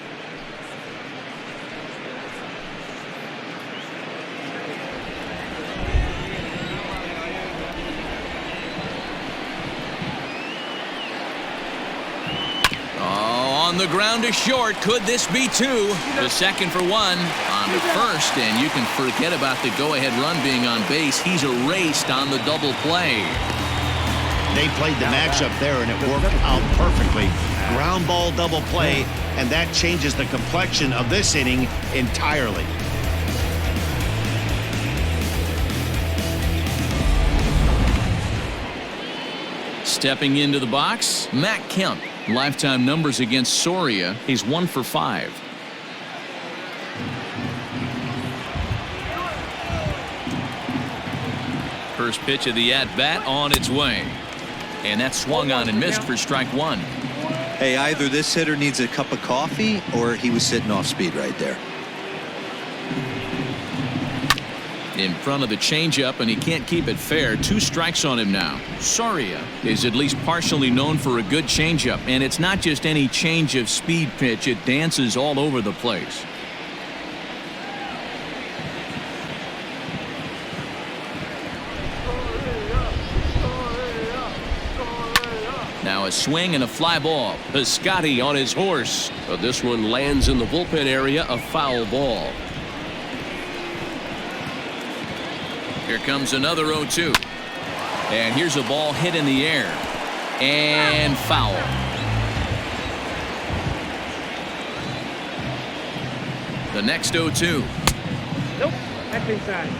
On the ground to short. Could this be 2? The second for 1 on the first, and you can forget about the go-ahead run being on base. He's erased on the double play. They played the matchup there, and it worked out perfectly. Ground ball double play, and that changes the complexion of this inning entirely. Stepping into the box, Matt Kemp. Lifetime numbers against Soria. He's 1 for 5. First pitch of the at-bat on its way. And that swung on and missed for strike 1. Hey, either this hitter needs a cup of coffee or he was sitting off speed right there. In front of the changeup, and he can't keep it fair. 2 strikes on him now. Soria is at least partially known for a good changeup, and it's not just any change of speed pitch. It dances all over the place. Now a swing and a fly ball. Piscotty on his horse, but this one lands in the bullpen area. A foul ball. Here comes another 0-2. And here's a ball hit in the air. And foul. The next 0-2. Nope, that's inside.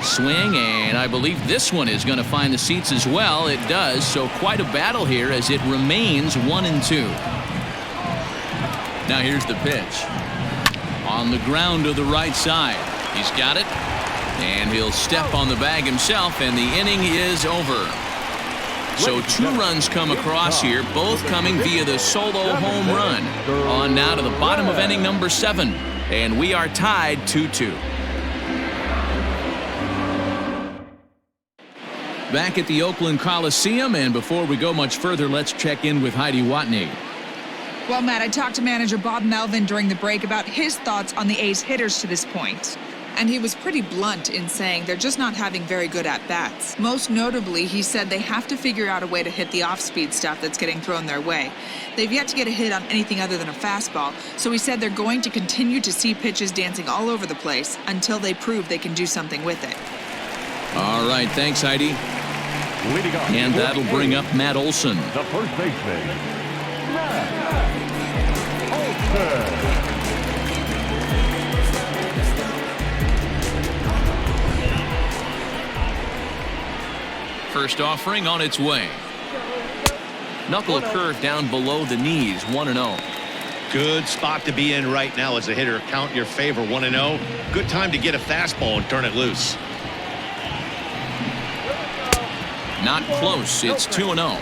Swing, and I believe this one is going to find the seats as well. It does, so quite a battle here as it remains 1-2. Now here's the pitch. On the ground to the right side. He's got it. And he'll step on the bag himself, and the inning is over. So 2 runs come across here, both coming via the solo home run. On now to the bottom of inning number 7. And we are tied 2-2. Back at the Oakland Coliseum, and before we go much further, let's check in with Heidi Watney. Well, Matt, I talked to manager Bob Melvin during the break about his thoughts on the A's hitters to this point. And he was pretty blunt in saying they're just not having very good at-bats. Most notably, he said they have to figure out a way to hit the off-speed stuff that's getting thrown their way. They've yet to get a hit on anything other than a fastball, so he said they're going to continue to see pitches dancing all over the place until they prove they can do something with it. All right, thanks, Heidi. Leading off. And that'll bring up Matt Olson. The first baseman, Matt Olson. First offering on its way. Knuckle curve down below the knees, 1-0. Good spot to be in right now as a hitter. Count your favor, 1-0. Good time to get a fastball and turn it loose. Not close. It's 2-0.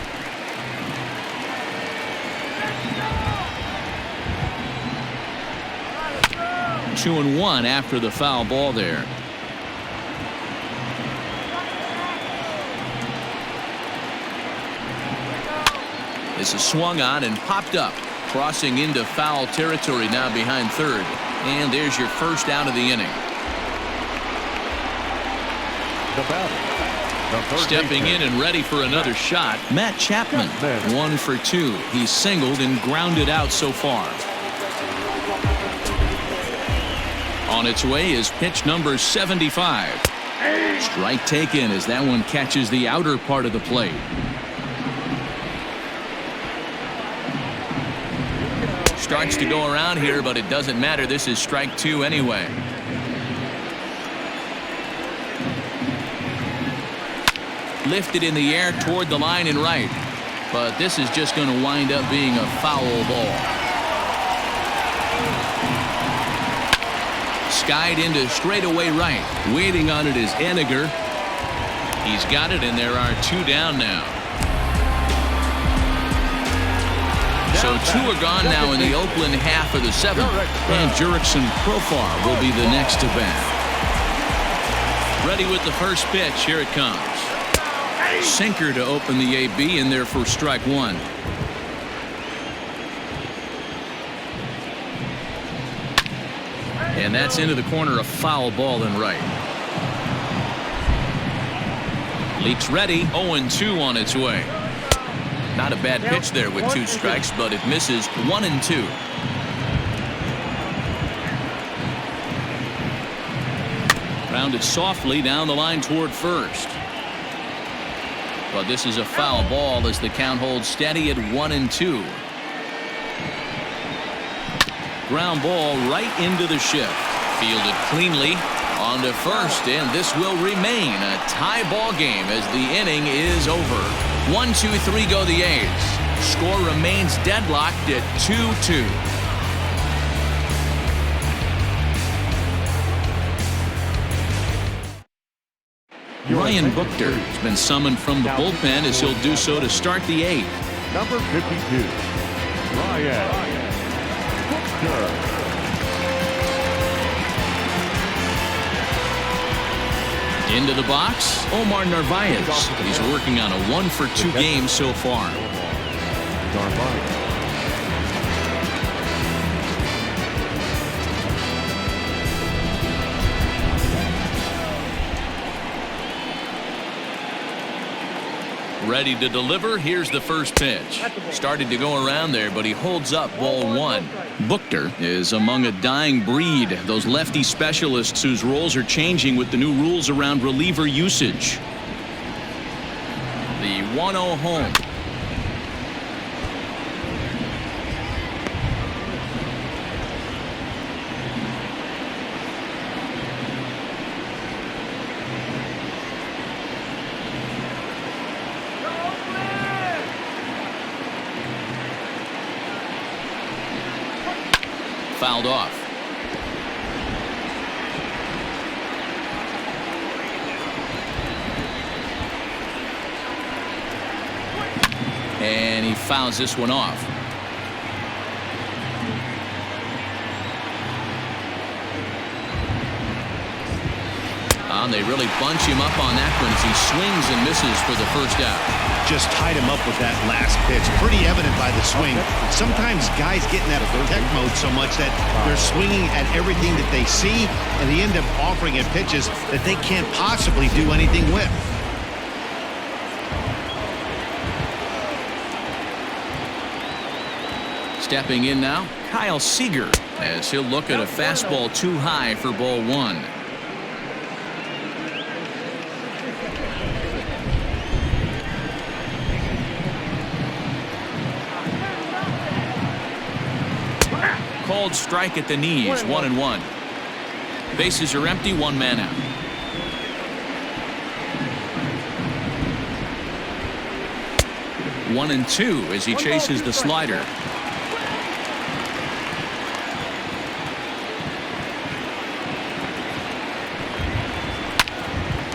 Two and one after the foul ball there. This is swung on and popped up, crossing into foul territory now behind third. And there's your first out of the inning. The batter, the third Stepping in and ready for another shot, Matt Chapman. 1 for 2. He's singled and grounded out so far. On its way is pitch number 75. Strike taken as that one catches the outer part of the plate. Starts to go around here, but it doesn't matter. This is strike 2 anyway. Lifted in the air toward the line and right, but this is just going to wind up being a foul ball. Skied into straightaway right. Waiting on it is Henniger. He's got it, and there are 2 down now. So 2 are gone now in the Oakland half of the 7th, and Jurickson Profar will be the next to bat. Ready with the first pitch. Here it comes. Sinker to open the AB in there for strike 1. And that's into the corner, a foul ball and right. Leaks ready. 0-2 on its way. Not a bad pitch there with 2 strikes, but it misses. 1-2. Rounded softly down the line toward first. But this is a foul ball as the count holds steady at 1-2. Ground ball right into the shift. Fielded cleanly onto first, and this will remain a tie ball game as the inning is over. 1-2-3 go the A's. Score remains deadlocked at 2-2. Ryan Buchter has been summoned from the bullpen as he'll do so to start the 8th. Number 52, Ryan Buchter. Into the box, Omar Narvaez. He's working on a 1 for 2 game so far. Narvaez. Ready to deliver. Here's the first pitch. Started to go around there, but he holds up ball 1. Buchter is among a dying breed, those lefty specialists whose roles are changing with the new rules around reliever usage. The 1-0 home. Fouled off. And he fouls this one off. And they really bunch him up on that one as he swings and misses for the first out. Just tied him up with that last pitch. Pretty evident by the swing. Sometimes guys get in that protect mode so much that they're swinging at everything that they see, and they end up offering at pitches that they can't possibly do anything with. Stepping in now, Kyle Seager, as he'll look at a fastball too high for ball 1. called strike at the knees. 1-1. Bases are empty. One man out. One and two as he chases the slider.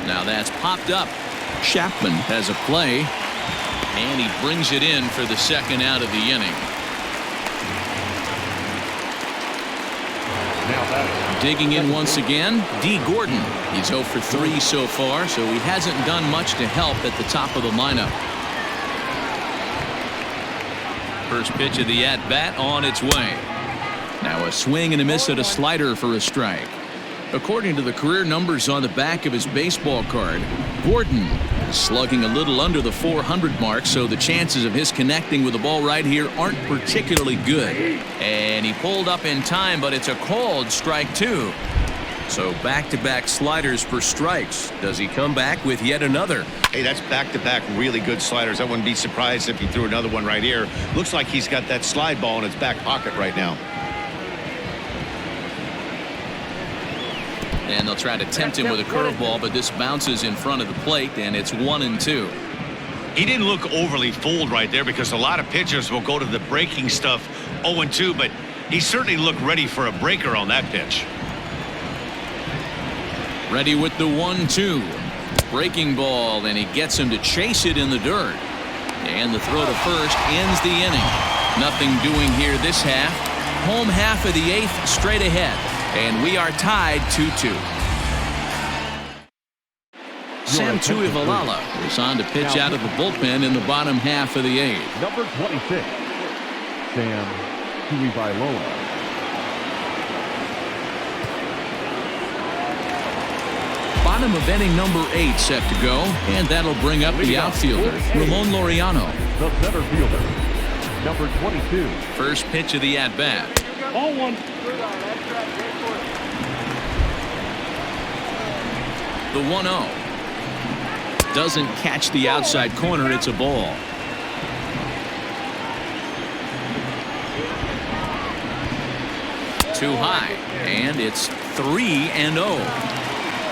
Now that's popped up. Chapman has a play, and he brings it in for the second out of the inning. Digging in once again, D. Gordon. He's 0 for 3 so far, so he hasn't done much to help at the top of the lineup. First pitch of the at-bat on its way. Now a swing and a miss at a slider for a strike. According to the career numbers on the back of his baseball card, Gordon is slugging a little under the 400 mark, so the chances of his connecting with the ball right here aren't particularly good. And he pulled up in time, but it's a called strike two. So back-to-back sliders for strikes. Does he come back with yet another? Hey, that's back-to-back really good sliders. I wouldn't be surprised if he threw another one right here. Looks like he's got that slide ball in his back pocket right now. And they'll try to tempt him with a curveball, but this bounces in front of the plate, and it's 1-2. He didn't look overly fooled right there because a lot of pitchers will go to the breaking stuff 0-2, but he certainly looked ready for a breaker on that pitch. Ready with the 1-2. Breaking ball, and he gets him to chase it in the dirt. And the throw to first ends the inning. Nothing doing here this half. Home half of the eighth straight ahead. And we are tied 2-2. Sam Tuivalala is on to pitch out of the bullpen in the bottom half of the eighth. Number 26, Sam Tuivalala. Bottom of inning number 8 set to go, and that'll bring up the outfielder, Ramon Laureano. The center fielder, number 22. First pitch of the at-bat. All one. The 1-0. Doesn't catch the outside corner. It's a ball. Too high, and it's 3-0.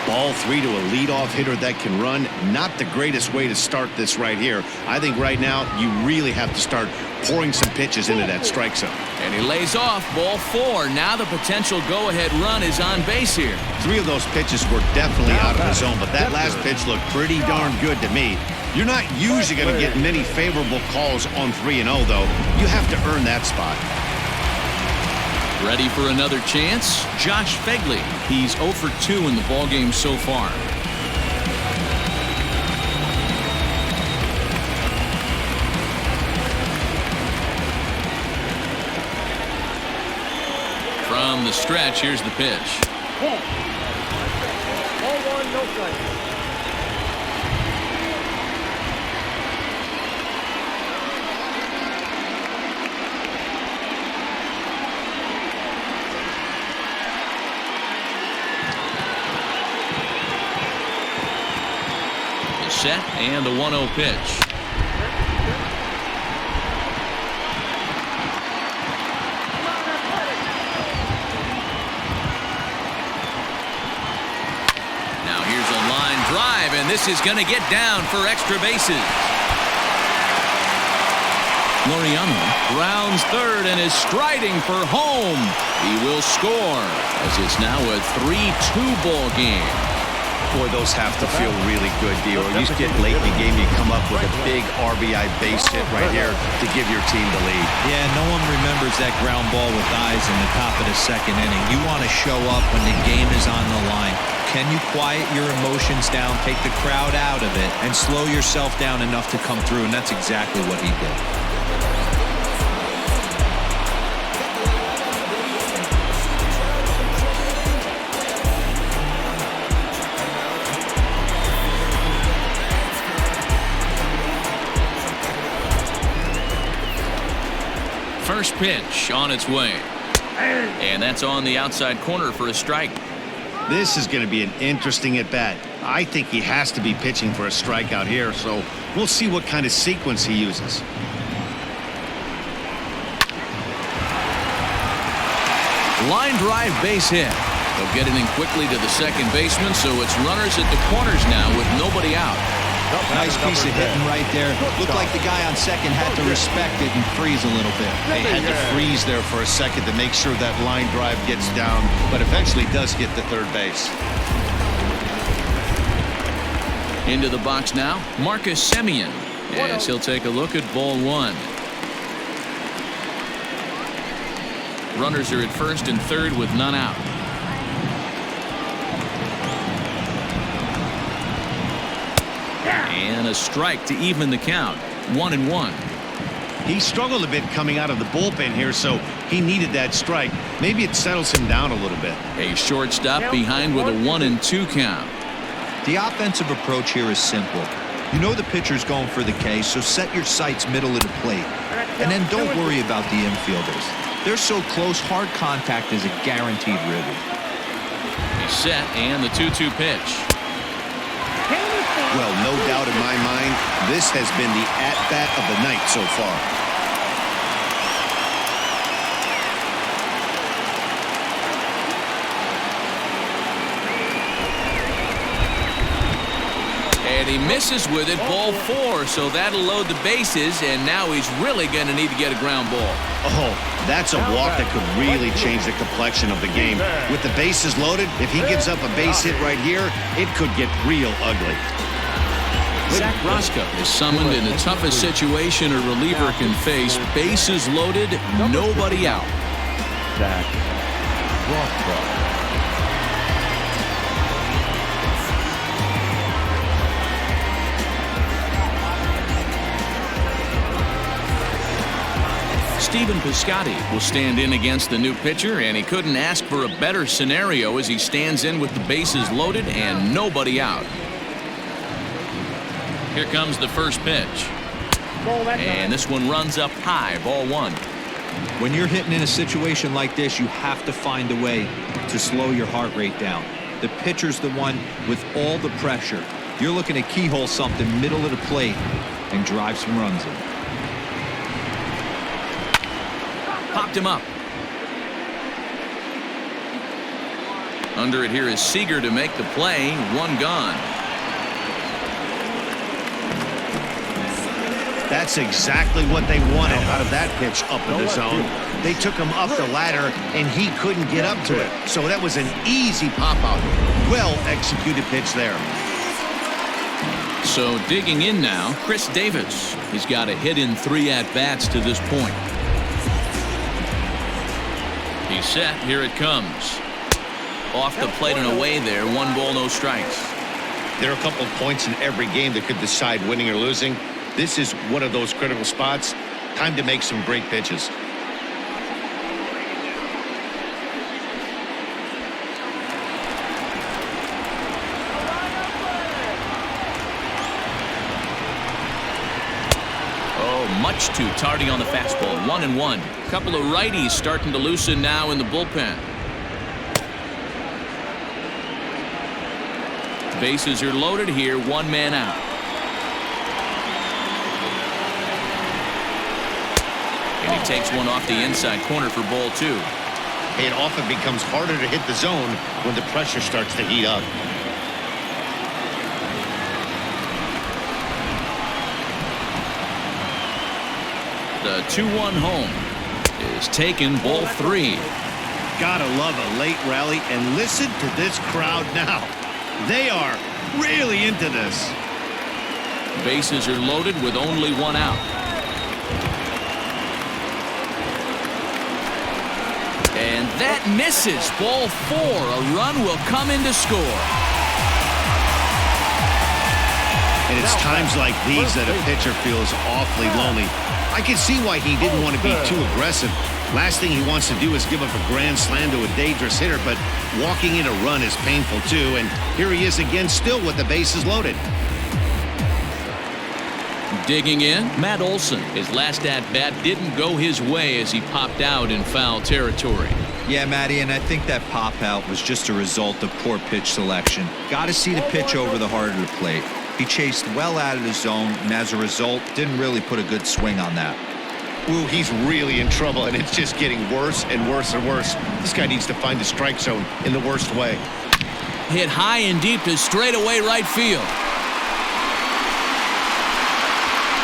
Ball 3 to a leadoff hitter that can run. Not the greatest way to start this right here. I think right now you really have to start pouring some pitches into that strike zone. And he lays off. Ball 4. Now the potential go-ahead run is on base here. 3 of those pitches were definitely out of the zone, but that last pitch looked pretty darn good to me. You're not usually going to get many favorable calls on 3-0, though. You have to earn that spot. Ready for another chance? Josh Fegley. He's 0 for 2 in the ballgame so far. From the stretch, here's the pitch. Ball 1, no play. Set and the 1-0 pitch. Now here's a line drive, and this is going to get down for extra bases. Laureano rounds third and is striding for home. He will score as it's now a 3-2 ball game. Boy, those have to feel really good, Dio. You just get late in the game, you come up with a big RBI base hit right here to give your team the lead. Yeah, no one remembers that ground ball with eyes in the top of the second inning. You want to show up when the game is on the line. Can you quiet your emotions down, take the crowd out of it, and slow yourself down enough to come through? And that's exactly what he did. First pitch on its way. And that's on the outside corner for a strike. This is going to be an interesting at-bat. I think he has to be pitching for a strikeout here, so we'll see what kind of sequence he uses. Line drive base hit. They'll get it in quickly to the second baseman, so it's runners at the corners now with nobody out. Nice piece of hitting right there. Looked like the guy on second had to respect it and freeze a little bit. They had to freeze there for a second to make sure that line drive gets down, but eventually does get to third base. Into the box now, Marcus Semien, as he'll take a look at ball one. Runners are at first and third with none out. And a strike to even the count. 1-1. He struggled a bit coming out of the bullpen here, so he needed that strike. Maybe it settles him down a little bit. A shortstop behind with a 1-2 count. The offensive approach here is simple. You know the pitcher's going for the K, so set your sights middle of the plate. And then don't worry about the infielders. They're so close, hard contact is a guaranteed ribby. He's set, and the 2-2 pitch. Well, no doubt in my mind, this has been the at-bat of the night so far. And he misses with it, ball 4, so that'll load the bases, and now he's really going to need to get a ground ball. Oh, that's a walk that could really change the complexion of the game. With the bases loaded, if he gives up a base hit right here, it could get real ugly. Zach Roscoe is summoned in the toughest situation a reliever can face. Bases loaded, nobody out. Zach Roscoe. Stephen Piscotty will stand in against the new pitcher, and he couldn't ask for a better scenario as he stands in with the bases loaded and nobody out. Here comes the first pitch. And this one runs up high, ball 1. When you're hitting in a situation like this, you have to find a way to slow your heart rate down. The pitcher's the one with all the pressure. You're looking to keyhole something middle of the plate and drive some runs in. Popped him up. Under it here is Seager to make the play. One gone. That's exactly what they wanted out of that pitch up in the zone. They took him up the ladder, and he couldn't get up to it. So that was an easy pop-out. Well-executed pitch there. So digging in now, Chris Davis. He's got a hit in 3 at-bats to this point. He's set. Here it comes. Off the plate and away there. 1 ball, no strikes. There are a couple of points in every game that could decide winning or losing. This is one of those critical spots. Time to make some great pitches. Oh, much too tardy on the fastball. 1-1. Couple of righties starting to loosen now in the bullpen. Bases are loaded here. 1 man out. And he takes one off the inside corner for ball 2. It often becomes harder to hit the zone when the pressure starts to heat up. The 2-1 home is taken, ball 3. Gotta love a late rally, and listen to this crowd now. They are really into this. Bases are loaded with only 1 out. And that misses. Ball 4. A run will come in to score. And it's times like these that a pitcher feels awfully lonely. I can see why he didn't want to be too aggressive. Last thing he wants to do is give up a grand slam to a dangerous hitter, but walking in a run is painful too. And here he is again, still with the bases loaded. Digging in, Matt Olson. His last at-bat didn't go his way as he popped out in foul territory. Yeah, Matty, and I think that pop-out was just a result of poor pitch selection. Got to see the pitch over the heart of the plate. He chased well out of the zone, and as a result, didn't really put a good swing on that. Ooh, he's really in trouble, and it's just getting worse and worse and worse. This guy needs to find the strike zone in the worst way. Hit high and deep to straightaway right field.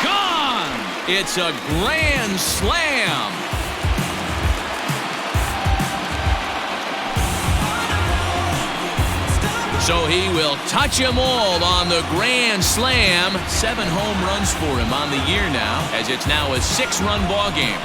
Gone! It's a grand slam. So he will touch them all on the grand slam. 7 home runs for him on the year now, as it's now a 6-run ball game.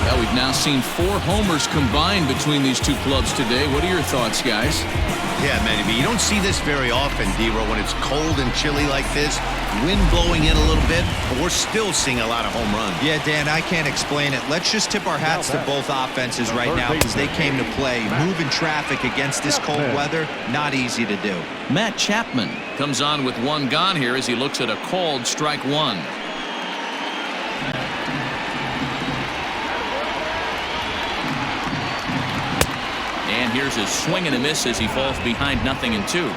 Well, we've now seen 4 homers combined between these two clubs today. What are your thoughts, guys? Yeah, Manny B, you don't see this very often, D-Row, when it's cold and chilly like this. Wind blowing in a little bit, but we're still seeing a lot of home runs. Yeah, Dan, I can't explain it. Let's just tip our hats to both offenses right now because they came to play. Moving traffic against this cold weather, not easy to do. Matt Chapman comes on with 1 gone here as he looks at a called strike 1. And here's a swing and a miss as he falls behind 0-2.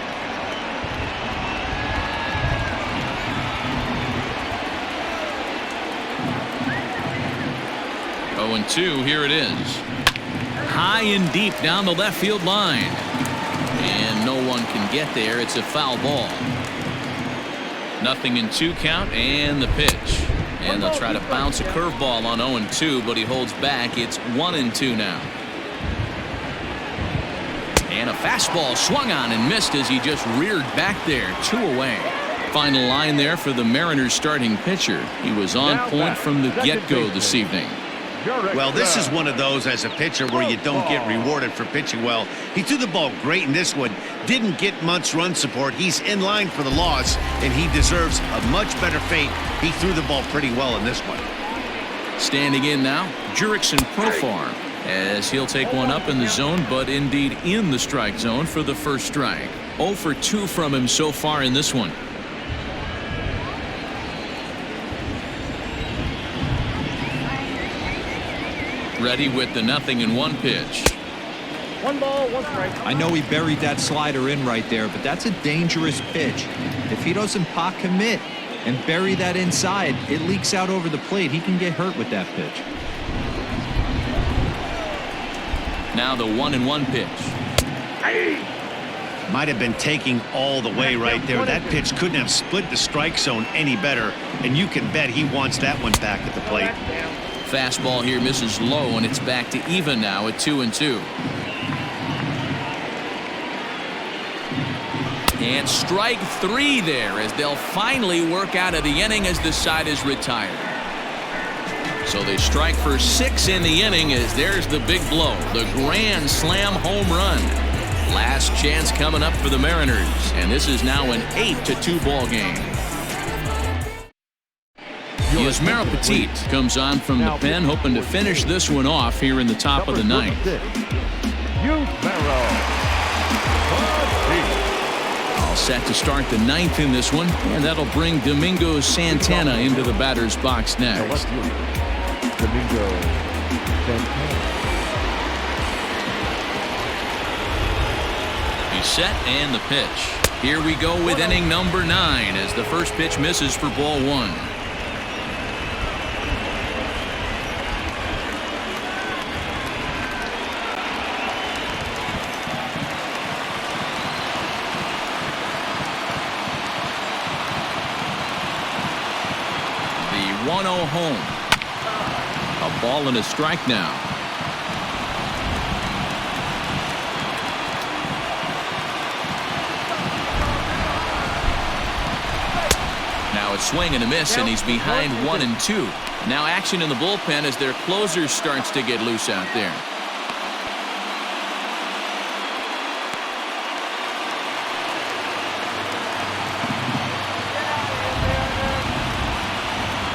0-2, here it is. High and deep down the left field line. And no one can get there. It's a foul ball. 0-2 count and the pitch. And they'll try to bounce a curveball on 0-2, but he holds back. It's 1-2 now. And a fastball swung on and missed as he just reared back there. 2 away. Final line there for the Mariners starting pitcher. He was on point from the get-go this evening. Well, this is one of those as a pitcher where you don't get rewarded for pitching well. He threw the ball great in this one. Didn't get much run support. He's in line for the loss, and he deserves a much better fate. He threw the ball pretty well in this one. Standing in now, Jurickson Profar, as he'll take one up in the zone, but indeed in the strike zone for the first strike. 0 for 2 from him so far in this one. Ready with the 0-1 pitch. 1 ball, 1 strike. I know he buried that slider in right there, but that's a dangerous pitch. If he doesn't pot commit and bury that inside, it leaks out over the plate. He can get hurt with that pitch. Now the 1-1 pitch. Might have been taking all the way right there. That pitch couldn't have split the strike zone any better, and you can bet he wants that one back at the plate. Fastball here misses low, and it's back to even now at 2-2. And strike 3 there as they'll finally work out of the inning as the side is retired. So they strike for 6 in the inning as there's the big blow, the grand slam home run. Last chance coming up for the Mariners, and this is now an 8-2 ball game. Yasmero Petit comes on from the pen, hoping to finish this one off here in the top of the 9th. All set to start the 9th in this one, and that'll bring Domingo Santana into the batter's box next. He's set and the pitch. Here we go with inning number 9 as the first pitch misses for ball 1. The 1-0 home. A ball and a strike now. Now a swing and a miss, and he's behind 1-2. Now action in the bullpen as their closer starts to get loose out there.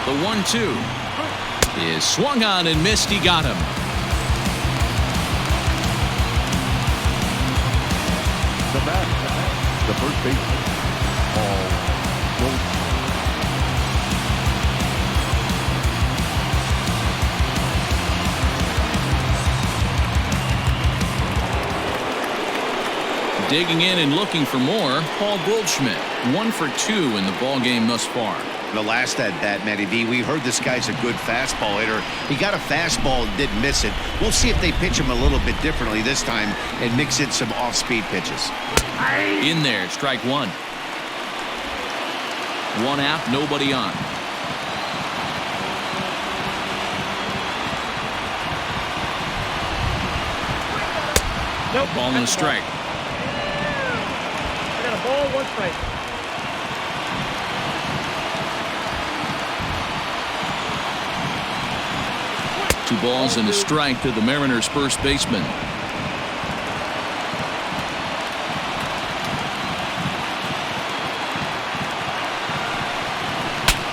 The 1-2 is swung on and missed. He got him. The back, the first baseman, Paul Goldschmidt. Digging in and looking for more, Paul Goldschmidt, 1 for 2 in the ball game thus far. The last at bat, Matty V, we heard this guy's a good fastball hitter. He got a fastball and didn't miss it. We'll see if they pitch him a little bit differently this time and mix in some off-speed pitches. In there, strike one. One out, nobody on. Nope. Ball and a strike. I got a ball, 1 strike. Two balls and a strike to the Mariners' first baseman.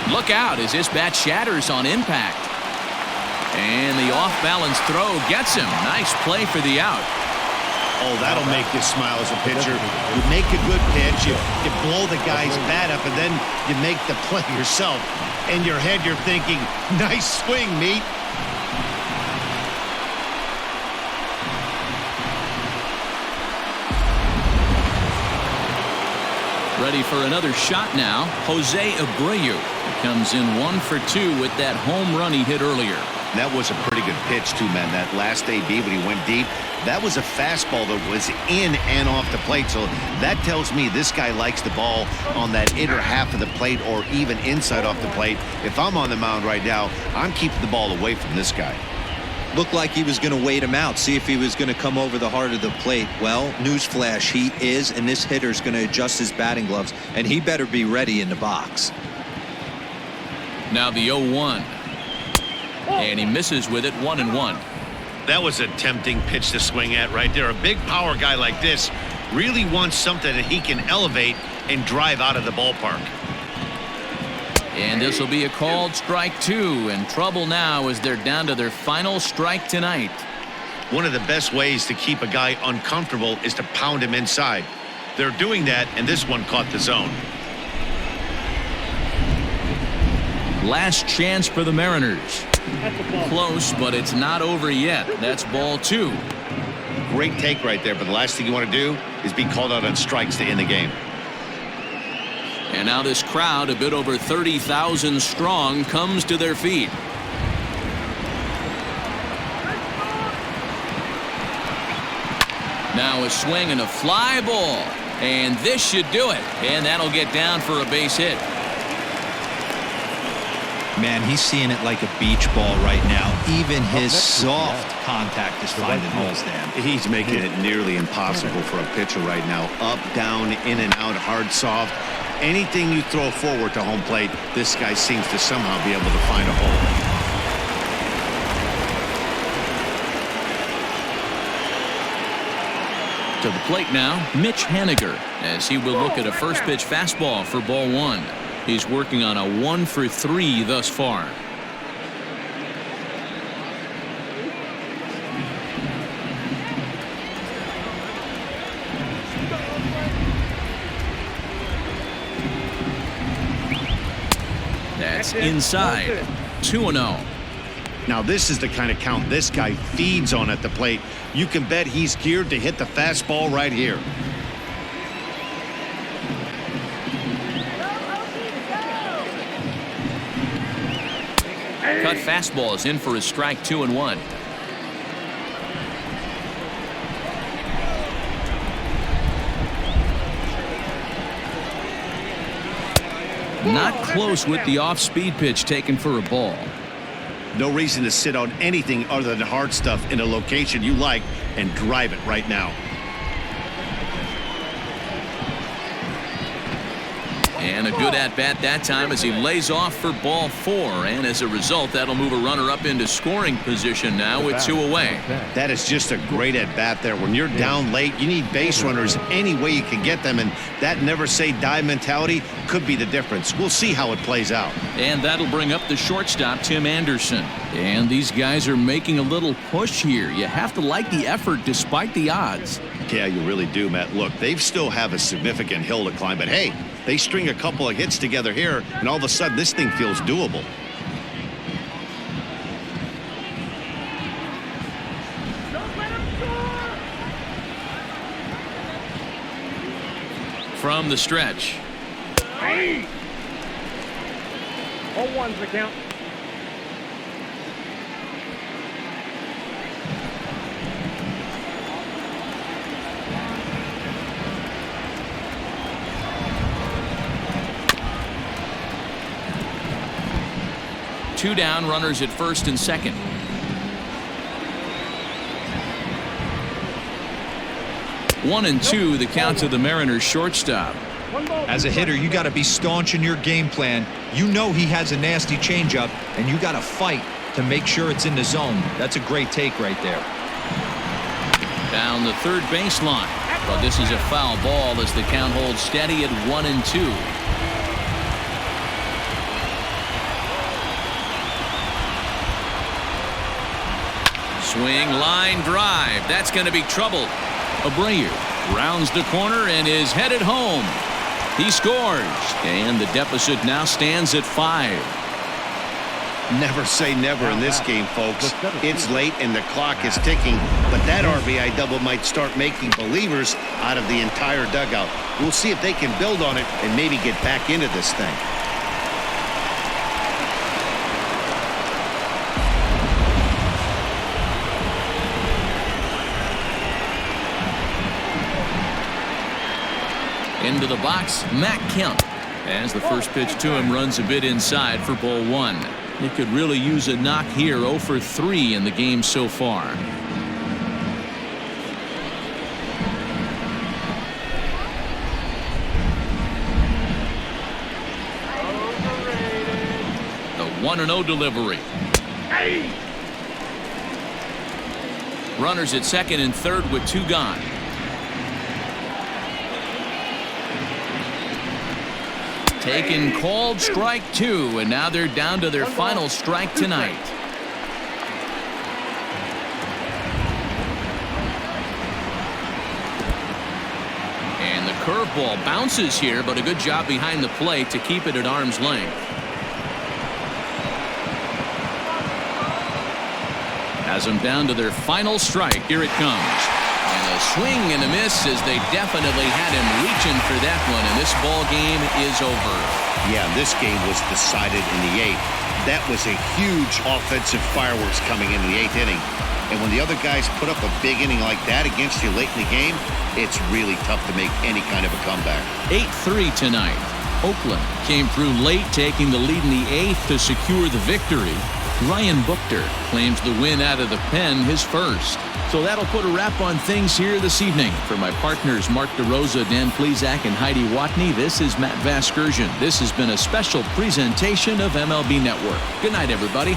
Look out as this bat shatters on impact. And the off-balance throw gets him. Nice play for the out. Oh, that'll make you smile as a pitcher. You make a good pitch, you blow the guy's bat up, and then you make the play yourself. In your head, you're thinking, nice swing, meat. Ready for another shot now. Jose Abreu comes in 1 for 2 with that home run he hit earlier. That was a pretty good pitch, too, man. That last AB when he went deep, that was a fastball that was in and off the plate. So that tells me this guy likes the ball on that inner half of the plate or even inside off the plate. If I'm on the mound right now, I'm keeping the ball away from this guy. Looked like he was going to wait him out, see if he was going to come over the heart of the plate. Well, newsflash, he is, and this hitter's going to adjust his batting gloves, and he better be ready in the box. Now the 0-1. And he misses with it, 1-1. That was a tempting pitch to swing at right there. A big power guy like this really wants something that he can elevate and drive out of the ballpark. And this will be a called strike 2. And trouble now as they're down to their final strike tonight. One of the best ways to keep a guy uncomfortable is to pound him inside. They're doing that, and this one caught the zone. Last chance for the Mariners. Close, but it's not over yet. That's ball 2. Great take right there, but the last thing you want to do is be called out on strikes to end the game. And now this crowd, a bit over 30,000 strong, comes to their feet. Now a swing and a fly ball. And this should do it. And that'll get down for a base hit. Man, he's seeing it like a beach ball right now. Even his soft contact is finding holes there. He's making it nearly impossible for a pitcher right now. Up, down, in and out, hard, soft. Anything you throw forward to home plate, this guy seems to somehow be able to find a hole. To the plate now, Mitch Haniger, as he will look at a first pitch fastball for ball 1. He's working on a 1 for 3 thus far. That's inside. 2-0. Now this is the kind of count this guy feeds on at the plate. You can bet he's geared to hit the fastball right here. Cut fastball is in for a strike, 2-1. Not close with the off-speed pitch taken for a ball. No reason to sit on anything other than hard stuff in a location you like and drive it right now. And a good at-bat that time as he lays off for ball 4. And as a result, that'll move a runner up into scoring position now with 2 away. That is just a great at-bat there. When you're down late, you need base runners any way you can get them. And that never-say-die mentality could be the difference. We'll see how it plays out. And that'll bring up the shortstop, Tim Anderson. And these guys are making a little push here. You have to like the effort despite the odds. Yeah, you really do, Matt. Look, they still have a significant hill to climb. But, hey, they string a couple of hits together here, and all of a sudden this thing feels doable. from the stretch. 0-1's the count. Two down, runners at first and second. One and two, the count to the Mariners shortstop. As a hitter, you got to be staunch in your game plan. You know he has a nasty changeup, and you got to fight to make sure it's in the zone. That's a great take right there. Down the third baseline, but this is a foul ball as the count holds steady at 1-2. Swing, line drive. That's going to be trouble. Abreu rounds the corner and is headed home. He scores, and the deficit now stands at 5. Never say never in this game, folks. It's late and the clock is ticking, but that RBI double might start making believers out of the entire dugout. We'll see if they can build on it and maybe get back into this thing. Into the box, Matt Kemp. As the first pitch to him runs a bit inside for ball 1. He could really use a knock here. 0 for 3 in the game so far. The 1-0 delivery. Runners at second and third with 2 gone. Taken, called, strike 2, and now they're down to their final strike tonight. And the curveball bounces here, but a good job behind the plate to keep it at arm's length. Has them down to their final strike. Here it comes. A swing and a miss as they definitely had him reaching for that one, and this ball game is over. Yeah, this game was decided in the 8th. That was a huge offensive fireworks coming into the 8th inning. And when the other guys put up a big inning like that against you late in the game, it's really tough to make any kind of a comeback. 8-3 tonight. Oakland came through late, taking the lead in the 8th to secure the victory. Ryan Buchter claims the win out of the pen, his first. So that'll put a wrap on things here this evening. For my partners Mark DeRosa, Dan Plezak, and Heidi Watney, this is Matt Vasgersian. This has been a special presentation of MLB Network. Good night, everybody.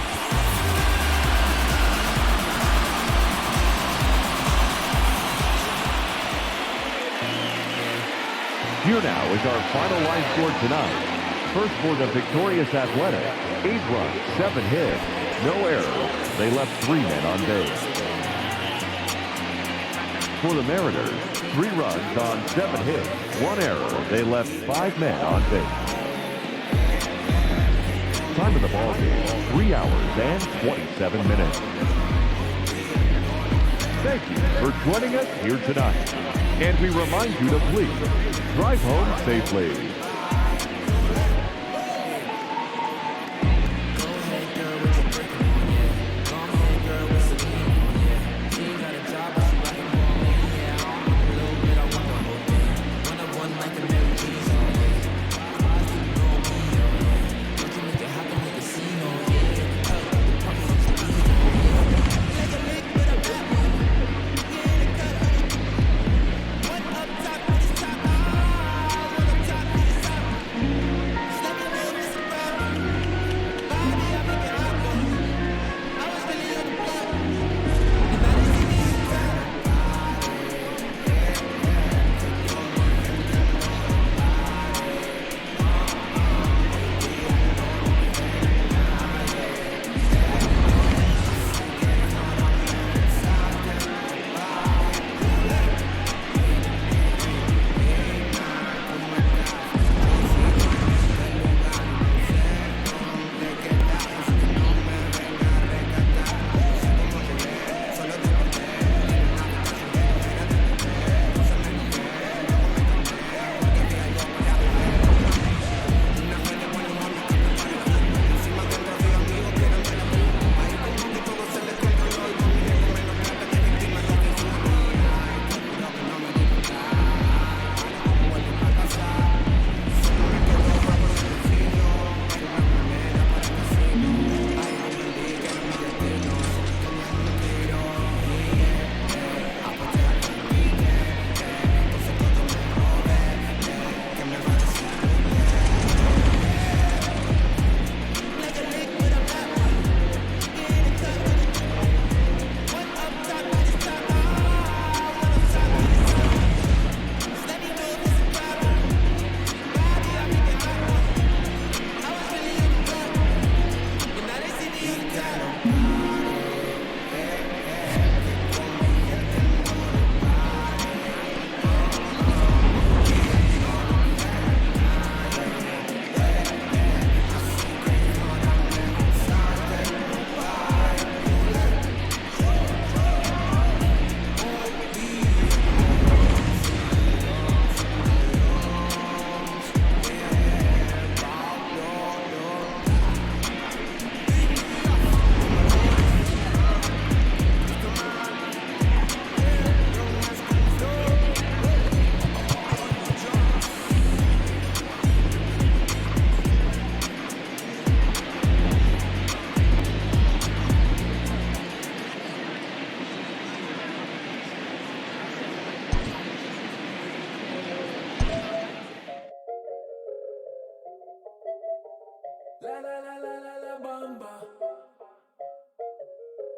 Here now is our final line score tonight. First for the victorious Athletic, 8 runs, 7 hits, no errors. They left 3 men on base. For the Mariners, 3 runs on 7 hits, 1 error. They left 5 men on base. Time of the ball game, 3 hours and 27 minutes. Thank you for joining us here tonight. And we remind you to please drive home safely. La la la la la la bamba.